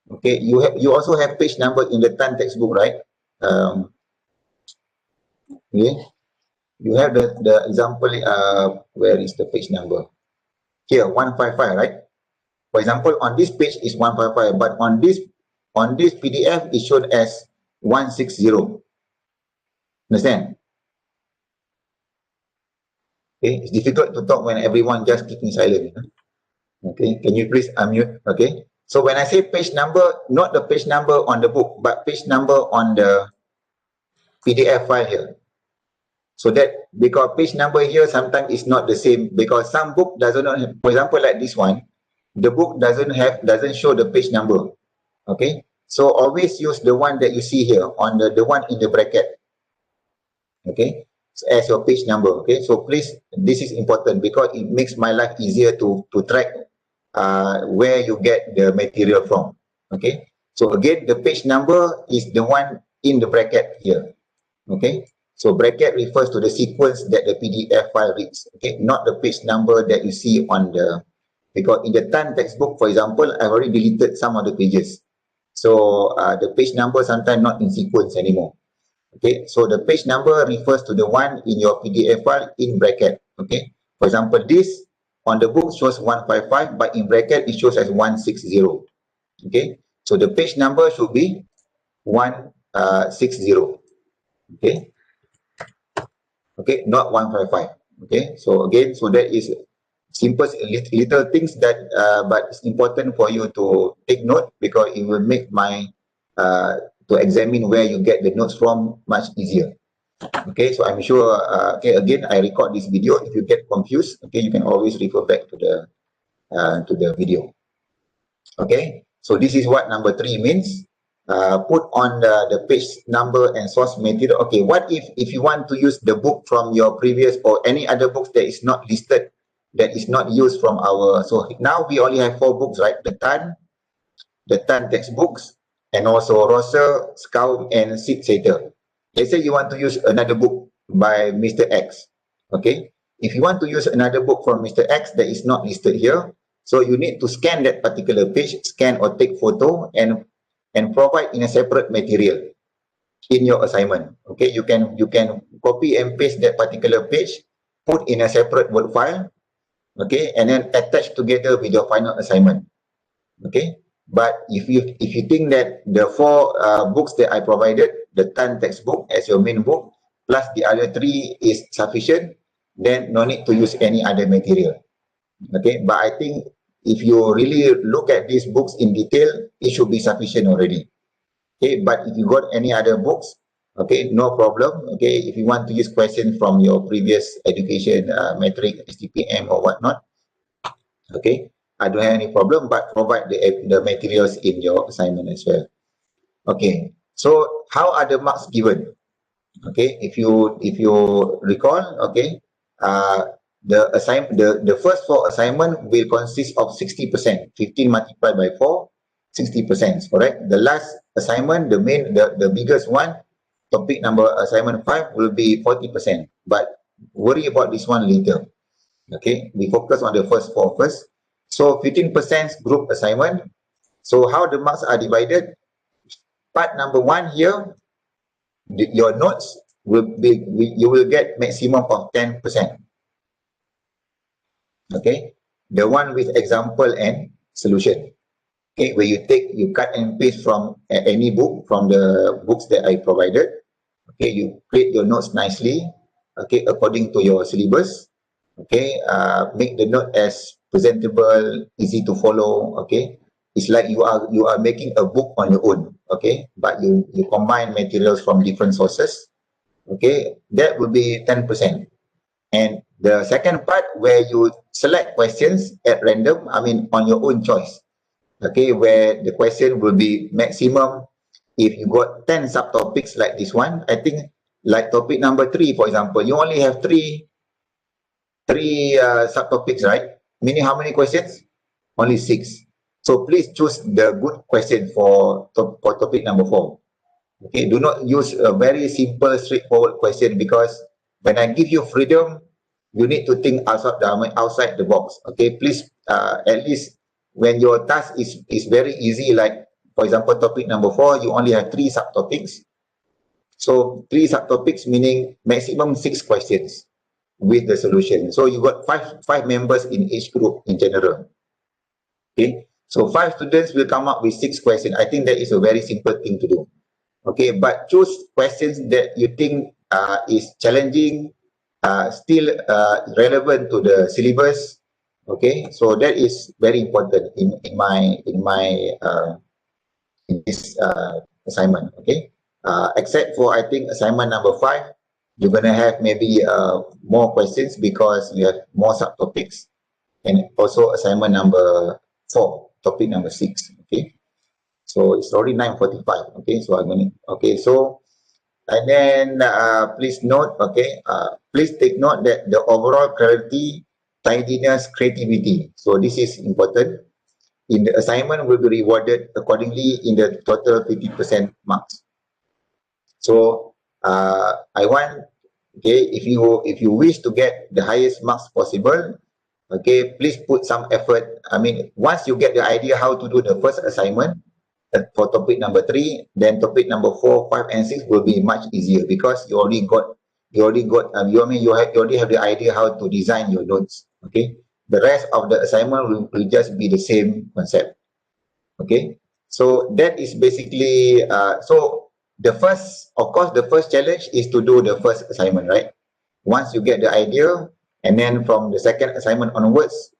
okay, you also have page number in the Tan textbook, right? Okay, you have the example. Where is the page number? Here, 155, right? For example, on this page is 155, but on this PDF is shown as 160. Understand? Okay, it's difficult to talk when everyone just keeping silent. Okay, can you please unmute? Okay, so when I say page number, not the page number on the book, but page number on the PDF file here. So that, because page number here sometimes is not the same, because some book doesn't have, for example, like this one, the book doesn't show the page number. Okay, so always use the one that you see here on the one in the bracket. Okay, as your page number. Okay, so please, this is important because it makes my life easier to track where you get the material from. Okay, so again, the page number is the one in the bracket here. Okay, so bracket refers to the sequence that the PDF file reads. Okay, not the page number that you see on the, because in the Tan textbook, for example, I've already deleted some of the pages, so the page number sometimes not in sequence anymore. Okay, so the page number refers to the one in your PDF file in bracket. Okay, for example, this on the book shows 155, but in bracket it shows as 160. Okay, so the page number should be 160. Okay, okay, not 155. Okay, so again, so that is simple little things that but it's important for you to take note, because it will make my to examine where you get the notes from much easier. Okay, so I'm sure okay, again, I record this video. If you get confused, okay, you can always refer back to the video. Okay, so this is what number 3 means. put on the page number and source material. Okay, what if you want to use the book from your previous or any other books that is not listed, that is not used from our, so now we only have 4 books, right? The Tan textbooks, and also Rosser, Scout, and Sid Sater. Let's say you want to use another book by Mr. X. Okay, if you want to use another book from Mr. X that is not listed here, so you need to scan that particular page, scan or take photo, and provide in a separate material in your assignment. Okay, you can copy and paste that particular page, put in a separate Word file, okay, and then attach together with your final assignment. Okay, but if you think that the 4 books that I provided, the Tan textbook as your main book, plus the other 3 is sufficient, then no need to use any other material. Okay, but I think if you really look at these books in detail, it should be sufficient already. Okay, but if you got any other books, okay, no problem. Okay, if you want to use questions from your previous education, metric, STPM or whatnot, okay, I don't have any problem, but provide the materials in your assignment as well. Okay, so how are the marks given? Okay, if you recall, okay, the first 4 assignment will consist of 60%. 15 multiplied by 4, 60%, correct? The last assignment, the biggest one, topic number assignment 5 will be 40%. But worry about this one later. Okay, we focus on the first 4 first. So 15% group assignment. So how the marks are divided? Part number 1 here, your notes will be, you will get maximum of 10%. Okay, the one with example and solution. Okay, where you cut and paste from any book, from the books that I provided. Okay, you create your notes nicely, okay, according to your syllabus. Okay, make the note as presentable, easy to follow. Okay, it's like you are making a book on your own. Okay, but you combine materials from different sources. Okay, that will be 10%. And the second part, where you select questions at random, I mean on your own choice. Okay, where the question will be maximum. If you got 10 subtopics like this one, I think like topic number 3, for example, you only have three subtopics, right? Meaning how many questions? Only 6. So please choose the good question for topic number 4. Okay, do not use a very simple, straightforward question, because when I give you freedom, you need to think outside the box. Okay, please, at least when your task is very easy, like for example, topic number 4, you only have 3 subtopics. So 3 subtopics meaning maximum 6 questions with the solution. So you got five members in each group in general. Okay, so 5 students will come up with 6 questions. I think that is a very simple thing to do. Okay, but choose questions that you think is challenging, still relevant to the syllabus. Okay, so that is very important in this assignment. Okay, except for I think assignment number 5, you're gonna have maybe more questions because you have more subtopics, and also assignment number 4, topic number 6. Okay, so it's already 9:45. Okay, so I'm going to, okay, so, and then please note, okay, please take note that the overall clarity, tidiness, creativity. So this is important. In the assignment will be rewarded accordingly in the total 50% marks. So I want, okay, if you wish to get the highest marks possible, okay, please put some effort. I mean, once you get the idea how to do the first assignment, for topic number 3, then topic number 4, 5, and 6 will be much easier, because you already have the idea how to design your notes. Okay, the rest of the assignment will just be the same concept. Okay, so that is basically so the first, of course, the first challenge is to do the first assignment, right? Once you get the idea, and then from the second assignment onwards,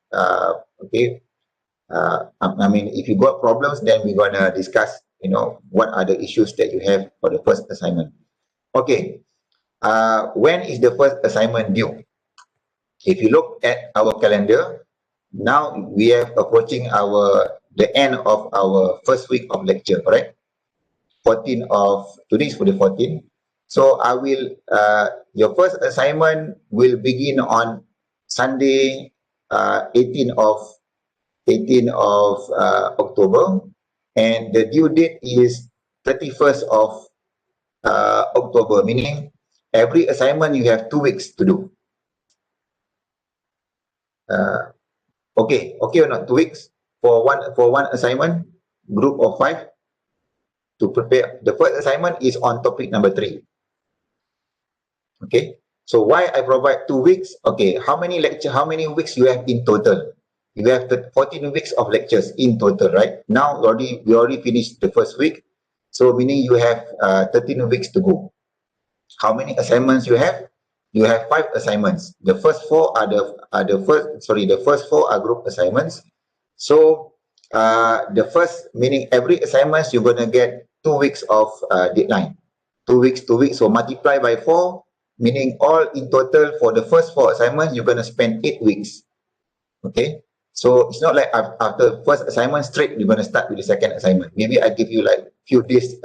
okay, I mean, if you got problems, then we're gonna discuss, you know, what are the issues that you have for the first assignment. Okay, when is the first assignment due? If you look at our calendar, now we are approaching the end of our first week of lecture, correct? 14th of, today is for the 14th. So I will, your first assignment will begin on Sunday, 18th of October, and the due date is 31st of October, meaning every assignment you have 2 weeks to do. Okay or not? 2 weeks for one assignment, group of 5 to prepare. The first assignment is on topic number 3. Okay, so why I provide 2 weeks? Okay, how many weeks you have in total? You have 14 weeks of lectures in total, right? Now we already finished the first week, so meaning you have 13 weeks to go. How many assignments you have? You have 5 assignments. The first 4 the first 4 are group assignments. So the first, meaning every assignment you're gonna get 2 weeks of deadline. 2 weeks, 2 weeks. So multiply by 4, meaning all in total for the first 4 assignments you're gonna spend 8 weeks. Okay. So it's not like after first assignment straight you're gonna start with the second assignment. Maybe I give you like few days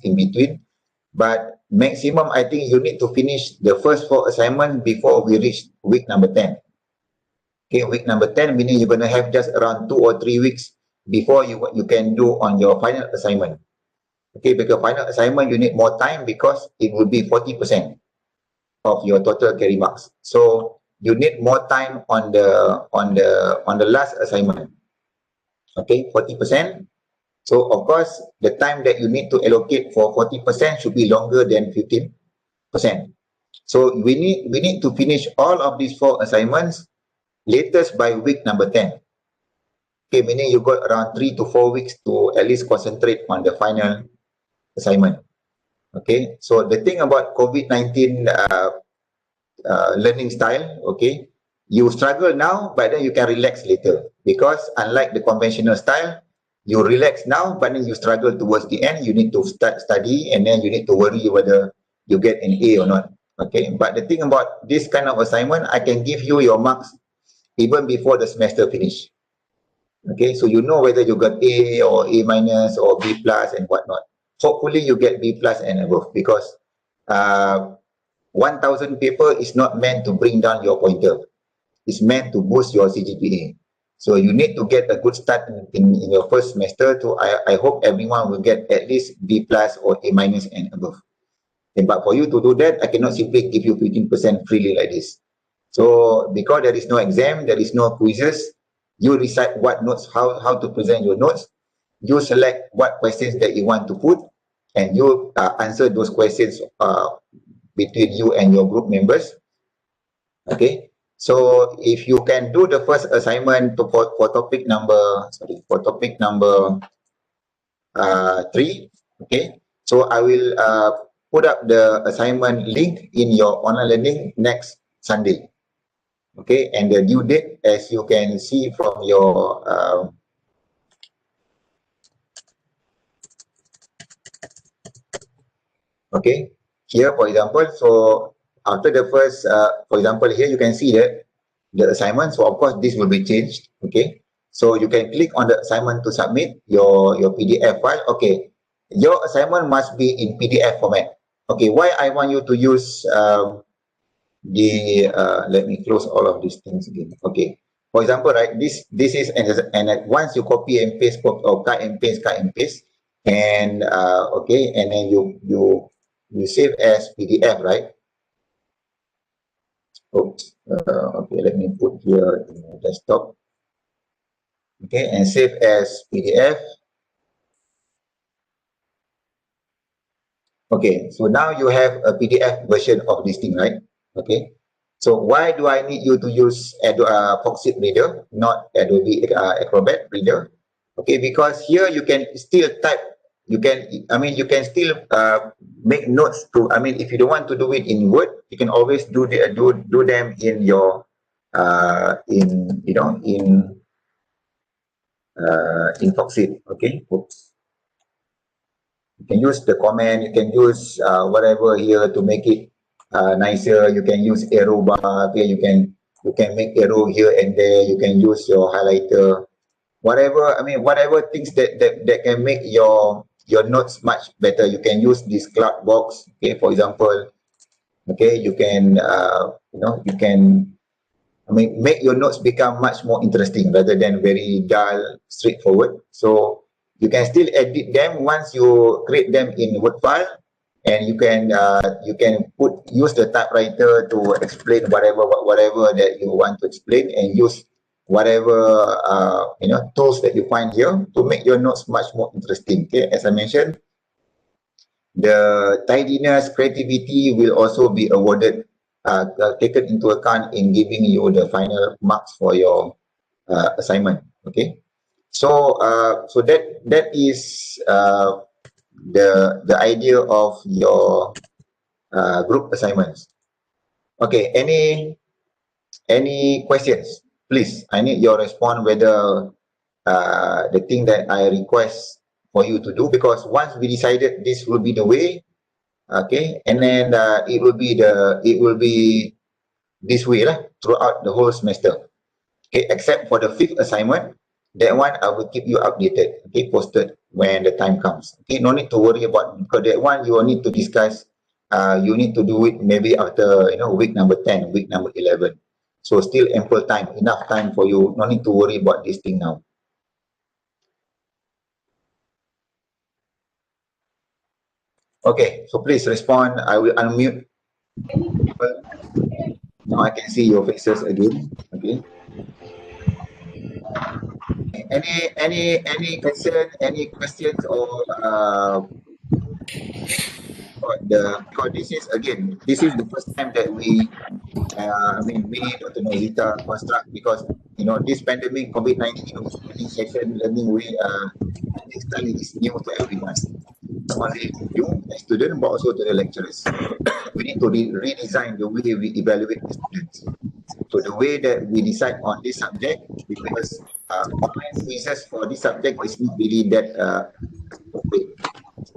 in between. But maximum, I think you need to finish the first 4 assignments before we reach week number 10. Okay, week number 10, meaning you're going to have just around 2 or 3 weeks before you can do on your final assignment. Okay, because final assignment, you need more time because it will be 40% of your total carry marks. So you need more time on the last assignment. Okay, 40%. So of course, the time that you need to allocate for 40% should be longer than 15%. So we need to finish all of these 4 assignments latest by week number 10. Okay, meaning you got around 3 to 4 weeks to at least concentrate on the final assignment. Okay, so the thing about COVID-19 learning style, okay, you struggle now, but then you can relax later, because unlike the conventional style, you relax now, but then you struggle towards the end. You need to start study, and then you need to worry whether you get an A or not. Okay, but the thing about this kind of assignment, I can give you your marks even before the semester finish. Okay, so you know whether you got A or A minus or B plus and whatnot. Hopefully you get B plus and above, because 1,000 paper is not meant to bring down your pointer. It's meant to boost your CGPA. So you need to get a good start in your first semester. So I hope everyone will get at least B plus or A minus and above. And but for you to do that, I cannot simply give you 15% freely like this. So because there is no exam, there is no quizzes, you decide what notes, how to present your notes. You select what questions that you want to put, and you answer those questions between you and your group members. Okay. So if you can do the first assignment for topic number 3, okay. So I will put up the assignment link in your online learning next Sunday. Okay, and the due date, as you can see from your okay, here for example, so after the first, for example, here you can see that the assignment. So of course this will be changed. Okay, so you can click on the assignment to submit your PDF file. Okay, your assignment must be in PDF format. Okay, why I want you to use let me close all of these things again. Okay, for example, right, this is and once you copy and paste or cut and paste, and okay, and then you save as PDF, right? Oops. Okay, let me put here in the desktop. Okay, and save as PDF. Okay, so now you have a PDF version of this thing, right? Okay, so why do I need you to use Foxit Reader, not Adobe Acrobat Reader? Okay, because here you can still type. You can still make notes to. If you don't want to do it in Word, you can always do them in your in Foxit. Okay, oops. You can use the comment, you can use whatever here to make it nicer. You can use arrow bar. Okay, you can make arrow here and there. You can use your highlighter, whatever. Whatever things that can make your your notes much better. You can use this cloud box, okay, for example. Okay, you can you can make your notes become much more interesting rather than very dull, straightforward. So you can still edit them once you create them in Word file, and you can use the typewriter to explain whatever that you want to explain, and use whatever tools that you find here to make your notes much more interesting. Okay, as I mentioned, the tidiness, creativity will also be awarded, taken into account in giving you the final marks for your assignment. Okay, so that is the idea of your group assignments. Okay, any questions? Please, I need your response whether the thing that I request for you to do, because once we decided this will be the way, okay, and then it will be this way lah throughout the whole semester. Okay, except for the fifth assignment, that one I will keep you updated, okay, posted when the time comes. Okay, no need to worry about, because that one you will need to discuss. You need to do it maybe after week number 10, week number 11. So still ample time, enough time for you. No need to worry about this thing now. Okay, so please respond. I will unmute. Now I can see your faces again. Okay. Any concern, any questions, or because this is the first time that me, Dr. Nozita, construct, because this pandemic COVID-19 learning session, learning way, this time is new to everyone, not only you as student but also to the lecturers. We need to redesign the way we evaluate the students. So the way that we decide on this subject, because online quizzes for this subject is not really that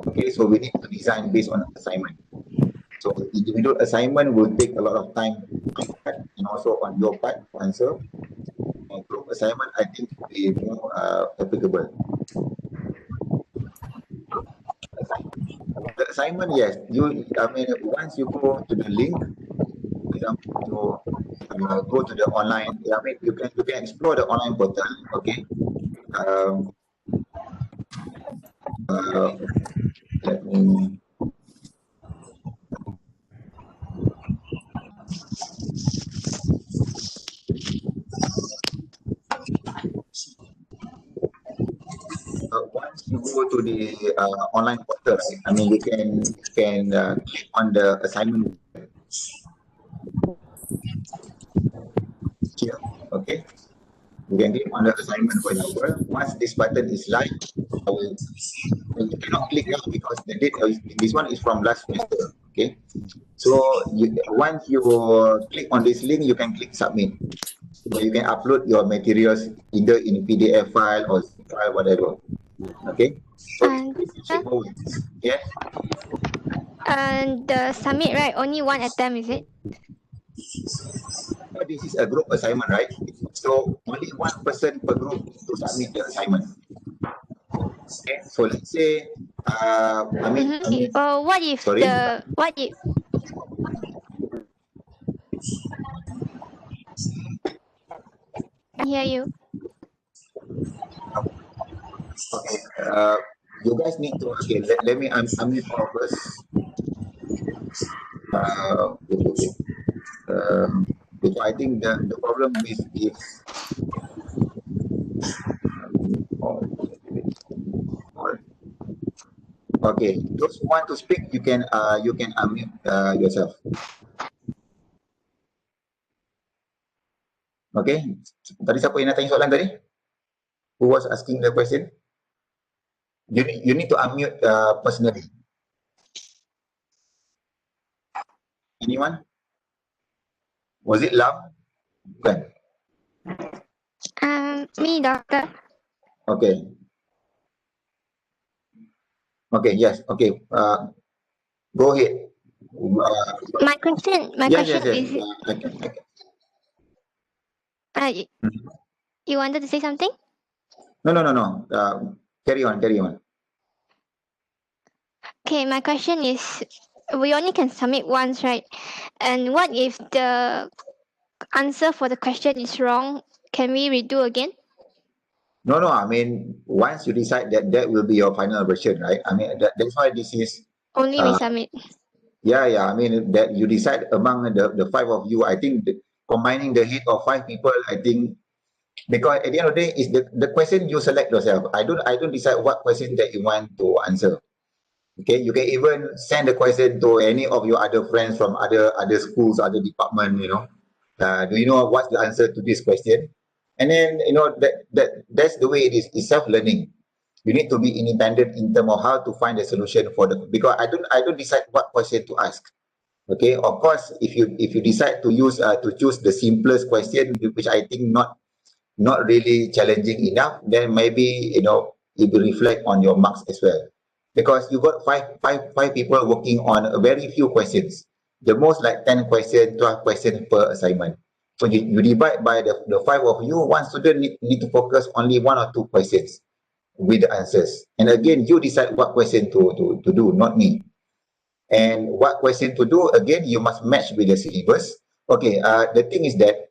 okay, so we need to design based on assignment. So individual assignment will take a lot of time and also on your part to answer. And group assignment, I think, will be more applicable. The assignment, yes. Once you go to the link, for example, to go to the online, you can explore the online portal. Okay. Let me. Once you go to the online portal, right, you can click on the assignment here. Okay. You can click on the assignment, for example. Once this button is live, you cannot click now because the date this one is from last semester. Okay, so once you click on this link, you can click submit. So you can upload your materials either in PDF file or file, whatever. Okay, so yes. And the submit, right? Only one attempt, is it? No, this is a group assignment, right? So only one person per group to submit the assignment. Okay, so let's say, what if sorry? what if? I hear you. Okay, you guys need to, okay, let me unmute all of us. Because I think the problem with this. Okay, those who want to speak, you can unmute yourself. Okay, tadi siapa yang nak tanya soalan tadi? Who was asking the question? You need to unmute personally. Anyone? Was it loud? Bukan. Me, doctor. Okay. Okay, yes. Okay. Go ahead. My question Yes. is. You wanted to say something? No. Carry on. Okay, my question is, we only can submit once, right? And what if the answer for the question is wrong? Can we redo again? No, I mean, once you decide that that will be your final version, right? I mean, that's why this is, Only uh, resubmit. yeah, I mean, that you decide among the five of you. I think combining the hit of five people, I think, because at the end of the day, is the question you select yourself. I don't decide what question that you want to answer. Okay, you can even send the question to any of your other friends from other schools, other department. Do you know what's the answer to this question? And then that's the way it is. It's self-learning. You need to be independent in terms of how to find the solution for the, because I don't decide what question to ask. Okay, of course, if you decide to choose the simplest question, which I think not really challenging enough, then maybe it will reflect on your marks as well. Because you got five people working on a very few questions. The most like 10 questions, 12 questions per assignment. So you divide by the five of you, one student need to focus only one or two questions with the answers. And again, you decide what question to do, not me. And what question to do, again, you must match with the syllabus. Okay, the thing is that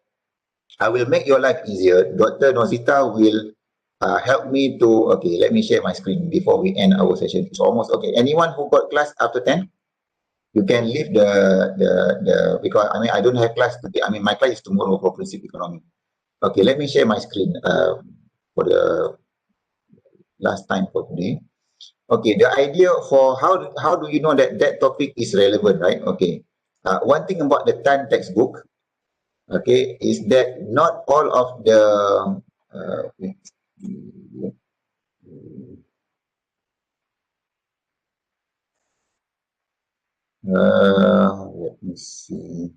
I will make your life easier. Dr. Nozita will help me to, okay, let me share my screen before we end our session. It's almost, okay. Anyone who got class after 10, you can leave because I mean, I don't have class today. I mean, my class is tomorrow for principal economy. Okay, let me share my screen for the last time for today. Okay, the idea for how do you know that topic is relevant, right? Okay. One thing about the TAN textbook, okay, is that not all of the wait, let me see,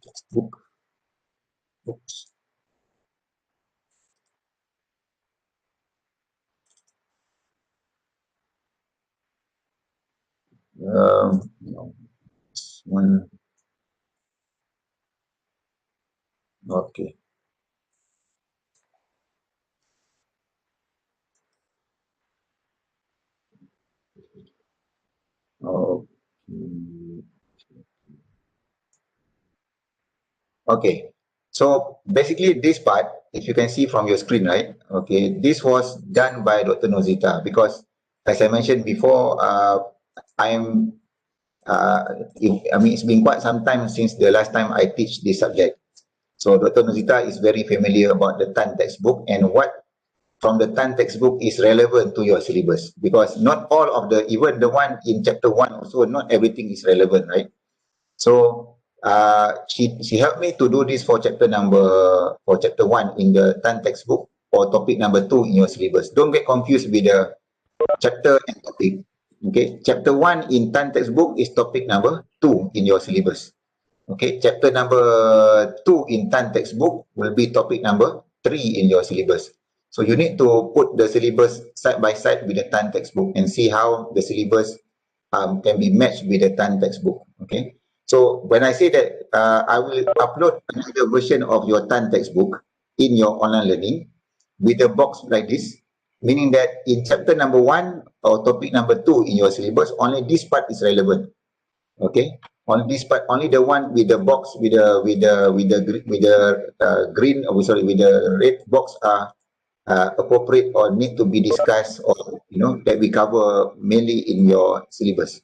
textbook. Oops. No, this one. Okay. Okay. Okay. So basically this part, if you can see from your screen, right? Okay, this was done by Dr. Nozita because, as I mentioned before, I'm, I mean, it's been quite some time since the last time I teach this subject. So Dr. Nozita is very familiar about the TAN textbook and what from the TAN textbook is relevant to your syllabus, because not all of even the one in chapter 1 also, not everything is relevant, right? So she helped me to do this for chapter 1 in the TAN textbook, or topic number 2 in your syllabus. Don't get confused with the chapter and topic. Okay, chapter 1 in TAN textbook is topic number 2 in your syllabus. Okay, chapter number 2 in TAN textbook will be topic number 3 in your syllabus. So you need to put the syllabus side by side with the TAN textbook and see how the syllabus can be matched with the TAN textbook. Okay. So when I say that I will upload another version of your TAN textbook in your online learning with a box like this, meaning that in chapter number 1 or topic number 2 in your syllabus, only this part is relevant. Okay, on this part, only the one with the box with the green, oh, sorry, with the red box are appropriate or need to be discussed, or that we cover mainly in your syllabus.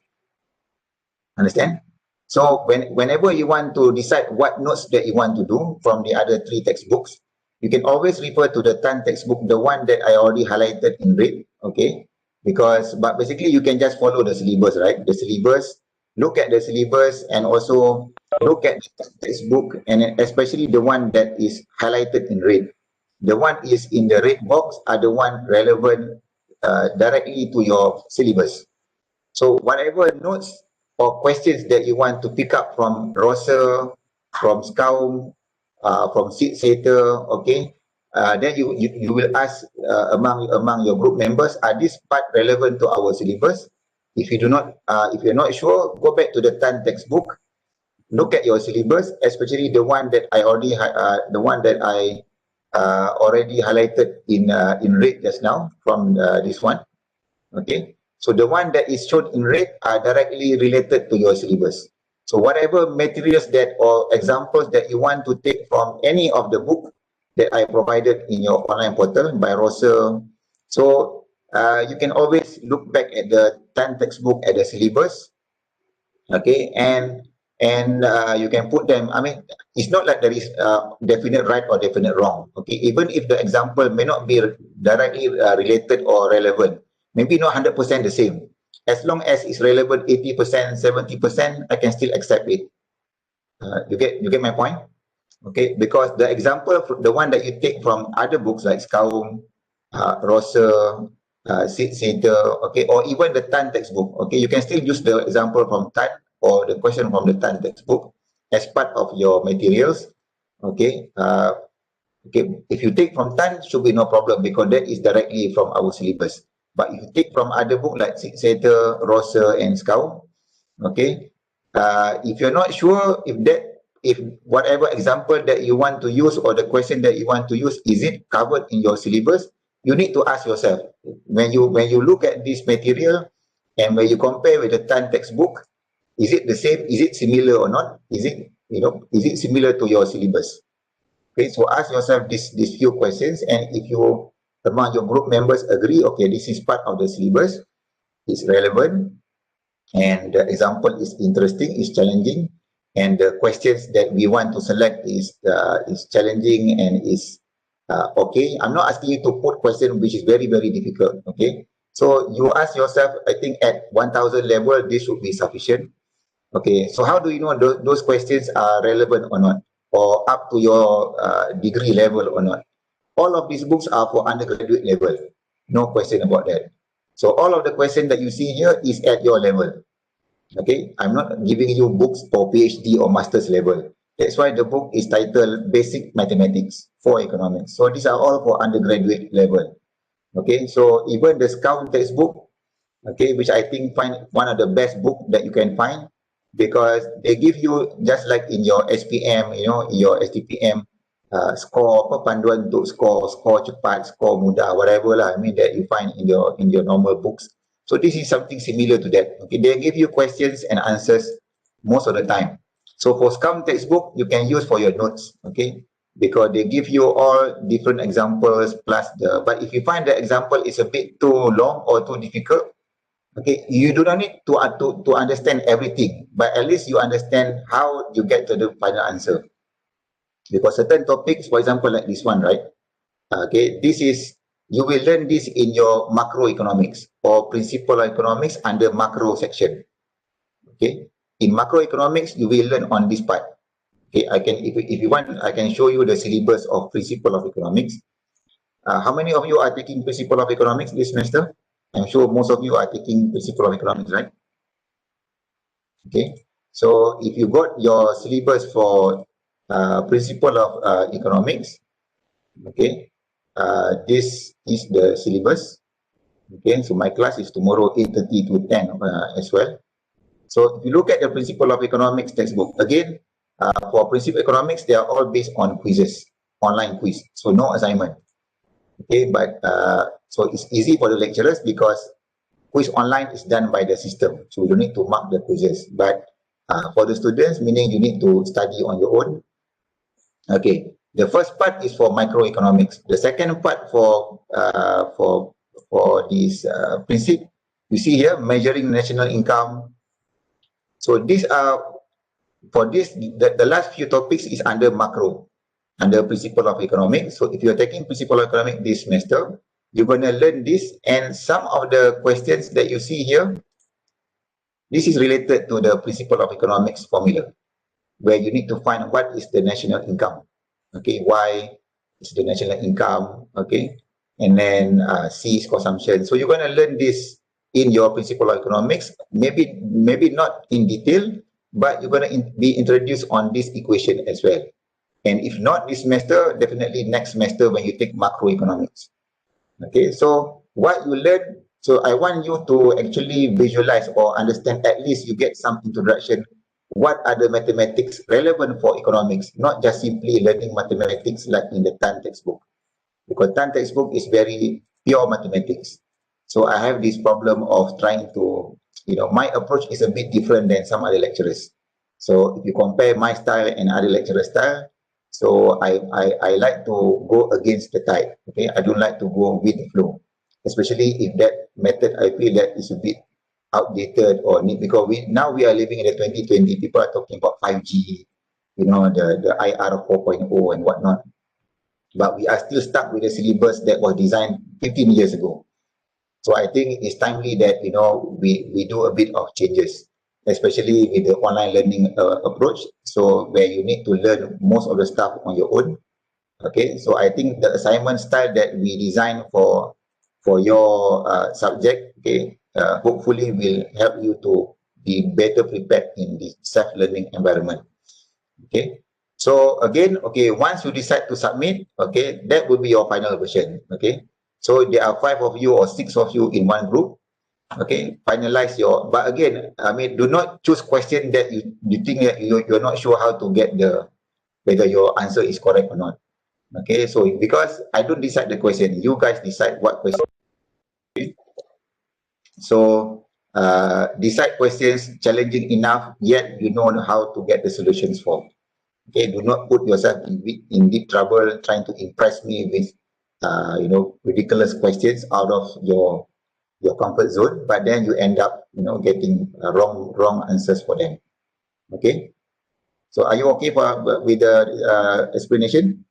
Understand? So whenever you want to decide what notes that you want to do from the other 3 textbooks, you can always refer to the TAN textbook, the one that I already highlighted in red. Okay, but basically you can just follow the syllabus, right? The syllabus, look at the syllabus, and also look at the textbook, and especially the one that is highlighted in red. The one is in the red box are the one relevant directly to your syllabus. So whatever notes or questions that you want to pick up from Rosa, from Scout, from Seed Setter, okay, then you will ask among your group members, are this part relevant to our syllabus? If you do not, if you're not sure, go back to the TAN textbook, look at your syllabus, especially the one that I already highlighted in red just now from this one. Okay, so the one that is shown in red are directly related to your syllabus. So whatever materials that or examples that you want to take from any of the book that I provided in your online portal by Rosa, so you can always look back at the 10 textbook at the syllabus. Okay, and you can put them. I mean, it's not like there is definite right or definite wrong. Okay, even if the example may not be directly related or relevant, maybe not 100% the same, as long as it's relevant 80%, 70%, I can still accept it. You get my point? Okay, because the example, the one that you take from other books like Skaum, Rosa, Sid Seder, okay, or even the Tan textbook, okay, you can still use the example from Tan or the question from the Tan textbook as part of your materials, okay. Okay, if you take from Tan, should be no problem because that is directly from our syllabus. But if you take from other book like Sid Seder, Rosa, and Skaum, okay, if you're not sure if whatever example that you want to use or the question that you want to use, is it covered in your syllabus, you need to ask yourself, when you look at this material and when you compare with the Tan textbook, is it the same, is it similar or not, is it similar to your syllabus? Okay, so ask yourself these few questions, and if you among your group members agree, okay, this is part of the syllabus, it's relevant, and the example is interesting, is challenging, and the questions that we want to select is challenging and is okay. I'm not asking you to put question which is very, very difficult. Okay, so you ask yourself, I think at 1000 level this should be sufficient. Okay, so how do you know those questions are relevant or not, or up to your degree level or not? All of these books are for undergraduate level, no question about that. So all of the question that you see here is at your level. Okay, I'm not giving you books for PhD or master's level. That's why the book is titled Basic Mathematics for Economics. So these are all for undergraduate level. Okay, so even the Scout textbook, okay, which I think find one of the best book that you can find, because they give you just like in your SPM, your STPM, score apa panduan untuk score cepat, score mudah, whatever lah. I mean that you find in your normal books. So this is something similar to that. Okay, they give you questions and answers most of the time. So for Scum textbook, you can use for your notes. Okay, because they give you all different examples plus but if you find the example is a bit too long or too difficult, okay, you do not need to understand everything, but at least you understand how you get to the final answer. Because certain topics, for example, like this one, right? Okay, you will learn this in your macroeconomics or principle of economics under macro section. Okay, in macroeconomics, you will learn on this part. Okay, if you want, I can show you the syllabus of principle of economics. How many of you are taking principle of economics this semester? I'm sure most of you are taking principle of economics, right? Okay, so if you got your syllabus for principle of economics, okay, this is the syllabus. Okay, so my class is tomorrow 8:30 to 10 as well. So if you look at the principle of economics textbook, again, for principle of economics, they are all based on quizzes, online quiz, so no assignment. Okay, but so it's easy for the lecturers because quiz online is done by the system, so you don't need to mark the quizzes. But for the students, meaning you need to study on your own. Okay, the first part is for microeconomics. The second part for this principle, you see here, measuring national income. So these are, for this, the last few topics is under macro, under principle of economics. So if you're taking principle of economics this semester, you're going to learn this, and some of the questions that you see here, this is related to the principle of economics formula, where you need to find what is the national income. Okay, why is the national income, okay, and then C is consumption. So you're going to learn this in your principle of economics, maybe not in detail, but you're going to be introduced on this equation as well. And if not this semester, definitely next semester when you take macroeconomics. Okay, so what you learn, so I want you to actually visualize or understand, at least you get some introduction what are the mathematics relevant for economics, not just simply learning mathematics like in the Tan textbook. Because Tan textbook is very pure mathematics. So I have this problem of trying to, my approach is a bit different than some other lecturers. So if you compare my style and other lecturer style, so I like to go against the tide. Okay, I don't like to go with the flow, especially if that method I feel that is a bit outdated or need, because now we are living in the 2020. People are talking about 5G, the IR 4.0 and whatnot. But we are still stuck with the syllabus that was designed 15 years ago. So I think it's timely that, we do a bit of changes, especially with the online learning approach. So where you need to learn most of the stuff on your own. Okay, so I think the assignment style that we design for your subject, okay, hopefully will help you to be better prepared in this self-learning environment. Okay, so again, okay, once you decide to submit, okay, that will be your final version. Okay, so there are 5 of you or 6 of you in one group. Okay, finalize your, but again, I mean, do not choose question that you think that you're not sure how to get whether your answer is correct or not. Okay, so because I don't decide the question, you guys decide what question. Okay? So decide questions challenging enough, yet you know how to get the solutions for. Okay, do not put yourself in deep trouble trying to impress me with ridiculous questions out of your comfort zone, but then you end up getting wrong answers for them. Okay, so are you okay with the explanation?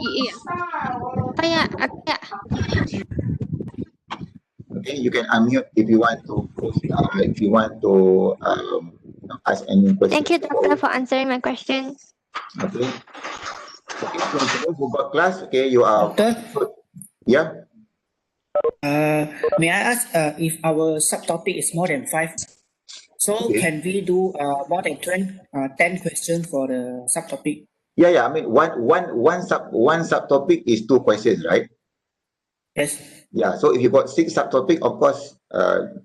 Yeah. Yeah. Okay, you can unmute if you want to ask any questions. Thank you, Doctor, for answering my question. Okay. Okay, so for those who got class, okay, you are. Doctor? Yeah. May I ask if our subtopic is more than 5? So Okay. can we do more than 10 questions for the subtopic? Yeah. I mean, one subtopic is 2 questions, right? Yes. Yeah. So if you got 6 subtopic, of course,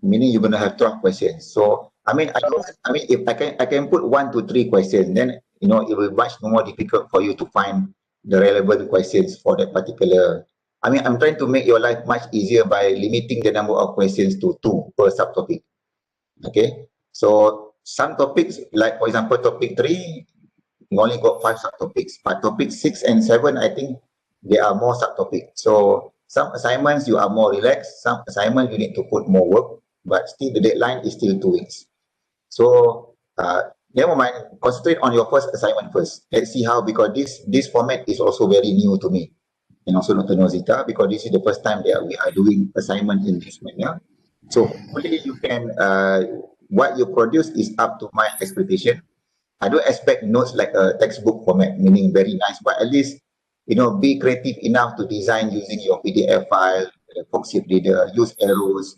meaning you're gonna have 12 questions. So I mean, if I can put 1 to 3 questions, then it will be much more difficult for you to find the relevant questions for that particular. I mean, I'm trying to make your life much easier by limiting the number of questions to 2 per subtopic. Okay. So some topics, like for example, topic 3, we only got 5 subtopics. But topic 6 and 7, I think there are more subtopics. So some assignments you are more relaxed, some assignments you need to put more work, but still the deadline is still 2 weeks. So never mind, concentrate on your first assignment first. Let's see how, because this format is also very new to me, and also Dr. Nozita, because this is the first time that we are doing assignment in this manner. So hopefully you can, what you produce is up to my expectation. I don't expect notes like a textbook format, meaning very nice, but at least, be creative enough to design using your PDF file, Foxy reader, use arrows,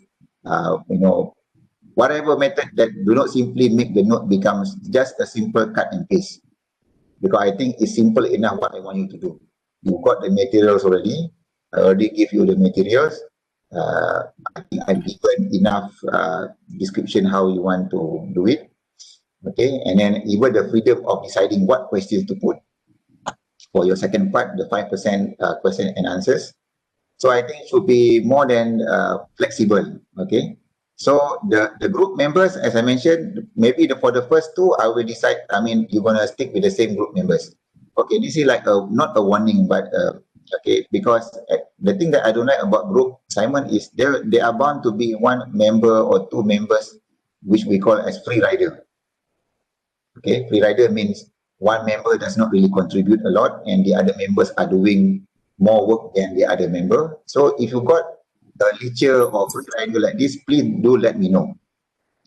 whatever method that do not simply make the note becomes just a simple cut and paste. Because I think it's simple enough what I want you to do. You got the materials already. I already give you the materials. I think I've given enough description how you want to do it. Okay, and then even the freedom of deciding what questions to put for your second part, the 5% question and answers. So I think it should be more than flexible. Okay, so the group members, as I mentioned, maybe for the first 2, I will decide. I mean, you're gonna stick with the same group members. Okay, this is like not a warning, but okay, because the thing that I don't like about group assignment is there are bound to be 1 member or 2 members, which we call as free rider. Okay, free rider means 1 member does not really contribute a lot and the other members are doing more work than the other member. So if you got a leacher or free rider like this, please do let me know.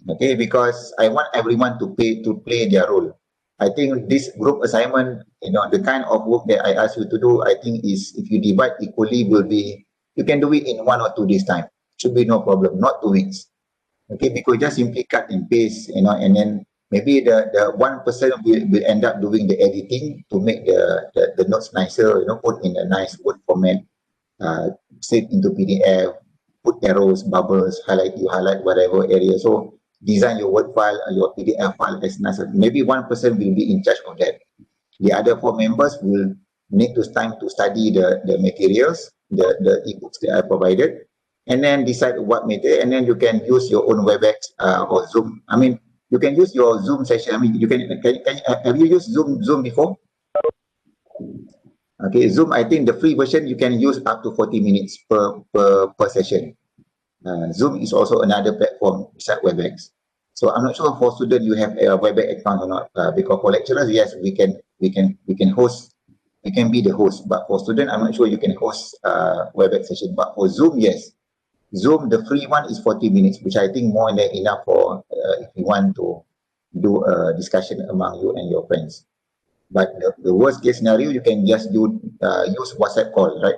Okay, because I want everyone to play their role. I think this group assignment, the kind of work that I ask you to do, I think is, if you divide equally, will be, you can do it in 1 or 2 days time. Should be no problem, not 2 weeks. Okay, because just simply cut and paste, and then maybe the 1 person will end up doing the editing to make the notes nicer, put in a nice word format, save into PDF, put arrows, bubbles, highlight whatever area. So design your Word file, your PDF file as nice. Maybe one person will be in charge of that. The other 4 members will need to time to study the materials, the ebooks that I provided, and then decide what material, and then you can use your own WebEx or Zoom. I mean, you can use your Zoom session. I mean, you can have you used Zoom before? Okay, Zoom, I think the free version you can use up to 40 minutes per session. Zoom is also another platform beside WebEx. So I'm not sure for students you have a WebEx account or not. Because for lecturers, yes, we can host. We can be the host. But for students, I'm not sure you can host WebEx session. But for Zoom, yes. Zoom, the free one is 40 minutes, which I think more than enough for if you want to do a discussion among you and your friends. But the worst case scenario, you can just use WhatsApp call, right?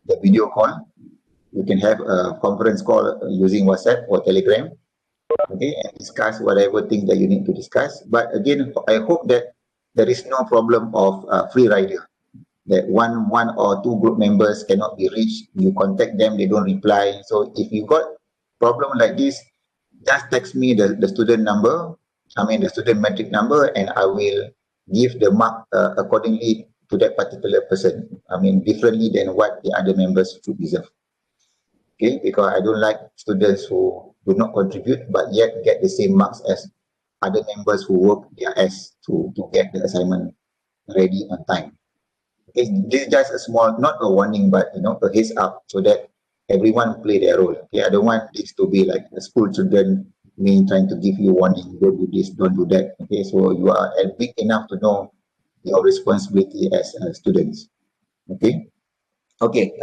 The video call. You can have a conference call using WhatsApp or Telegram, okay, and discuss whatever thing that you need to discuss. But again, I hope that there is no problem of free rider, that one or two group members cannot be reached. You contact them, they don't reply. So if you got problem like this, just text me the student number, the student metric number, and I will give the mark accordingly to that particular person. Differently than what the other members should deserve. Okay, because I don't like students who do not contribute but yet get the same marks as other members who work their ass to get the assignment ready on time. Okay, this is just a small, not a warning, but a heads up so that everyone play their role. Okay, I don't want this to be like a school children, me trying to give you warning, don't do this, don't do that. Okay, so you are big enough to know your responsibility as students. Okay. Okay,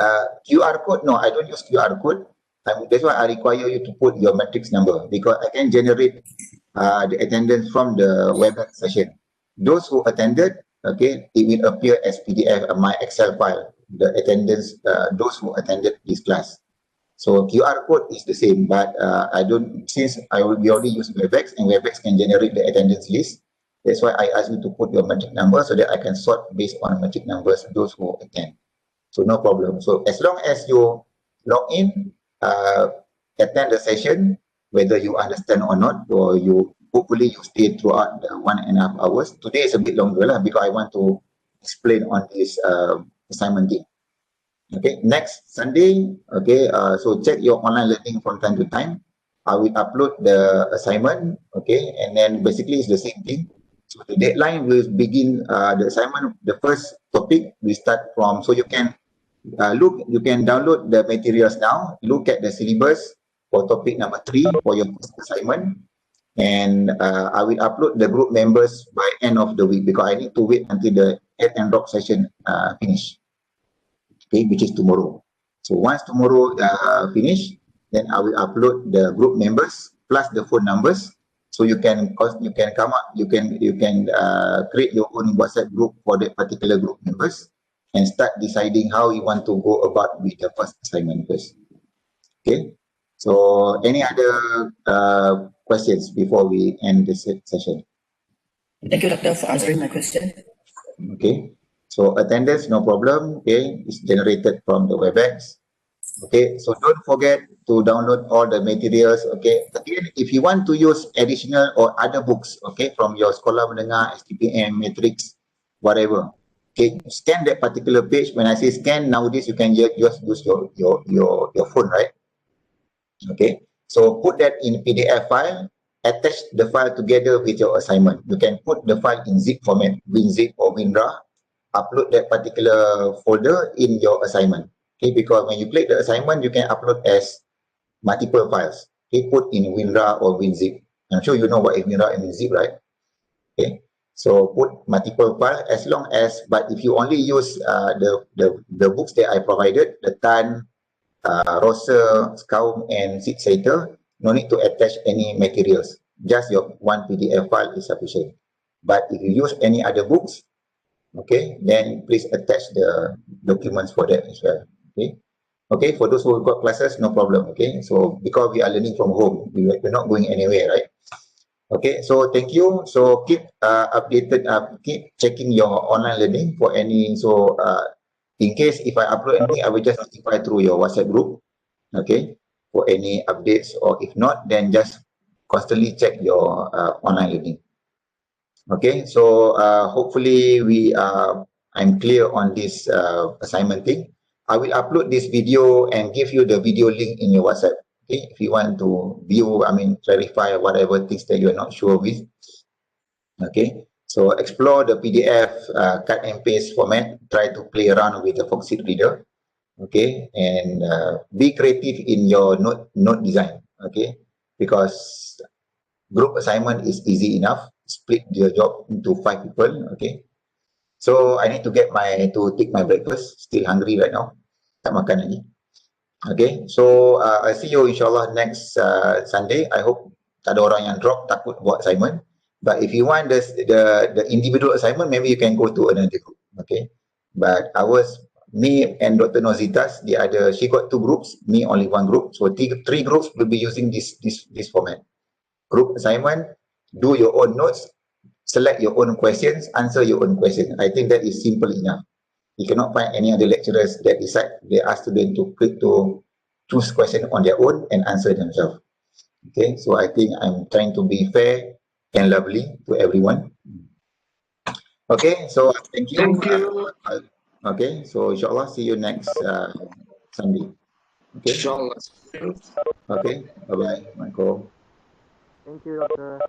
QR code, no, I don't use QR code. That's why I require you to put your matrix number, because I can generate the attendance from the WebEx session. Those who attended, okay, it will appear as PDF, my Excel file, the attendance, those who attended this class. So QR code is the same, but we already use WebEx, and WebEx can generate the attendance list. That's why I ask you to put your matrix number so that I can sort based on matrix numbers those who attend. So no problem. So as long as you log in, attend the session, whether you understand or not, or hopefully you stay throughout the 1.5 hours. Today is a bit longer because I want to explain on this assignment game. Okay, next Sunday, okay, so check your online learning from time to time. I will upload the assignment, okay, and then basically it's the same thing. So the deadline will begin, the assignment, the first topic we start from, so you can you can download the materials now, look at the syllabus for topic number 3 for your first assignment, and I will upload the group members by end of the week because I need to wait until the add and drop session finish, okay, which is tomorrow. So once tomorrow finish, then I will upload the group members plus the phone numbers. So you can come up, you can create your own WhatsApp group for that particular group members and start deciding how you want to go about with the first assignment first. Okay. So any other questions before we end this session? Thank you, Doctor, for answering my question. Okay. So attendance, no problem. Okay, it's generated from the WebEx. Okay, so don't forget to download all the materials. Okay, again, if you want to use additional or other books, okay, from your Sekolah Menengah, STPM, Matrix, whatever. Okay, scan that particular page. When I say scan, nowadays you can just use your phone, right? Okay, so put that in PDF file, attach the file together with your assignment. You can put the file in zip format, WinZip or WinRAR, upload that particular folder in your assignment. Okay, because when you click the assignment, you can upload as multiple files. Okay, put in WinRAR or WinZip. I'm sure you know what is WinRAR and WinZip, right? Okay, so put multiple files as long as, but if you only use the books that I provided, the TAN, Rosa, Scout, and Seed Sater, no need to attach any materials. Just your one PDF file is sufficient. But if you use any other books, okay, then please attach the documents for that as well. Okay, okay, for those who got classes, no problem. Okay, so because we are learning from home, we're not going anywhere, right? Okay, so thank you. So keep updated, keep checking your online learning for any. So in case if I upload anything, I will just notify through your WhatsApp group. Okay, for any updates, or if not, then just constantly check your online learning. Okay, so hopefully I'm clear on this assignment thing. I will upload this video and give you the video link in your WhatsApp. Okay, if you want to view, clarify whatever things that you're not sure with. Okay, so explore the PDF cut and paste format. Try to play around with the Foxit reader. Okay, and be creative in your note design. Okay, because group assignment is easy enough. Split your job into 5 people. Okay, so I need to take my breakfast. Still hungry right now. Tak makan lagi. Okay, so I'll see you insyaAllah next Sunday. I hope tak ada orang yang drop takut buat assignment. But if you want the individual assignment, maybe you can go to another group. Okay, but me and Dr. Nozitas, she got 2 groups, me only 1 group. So 3 groups will be using this format. Group assignment, do your own notes, select your own questions, answer your own questions. I think that is simple enough. You cannot find any other lecturers that they ask students to choose question on their own and answer themselves. Okay, so I think I'm trying to be fair and lovely to everyone. Okay, so thank you. Thank you. Okay, so inshallah see you next Sunday. Okay. Inshallah. Okay, bye-bye, Michael. Thank you, Doctor.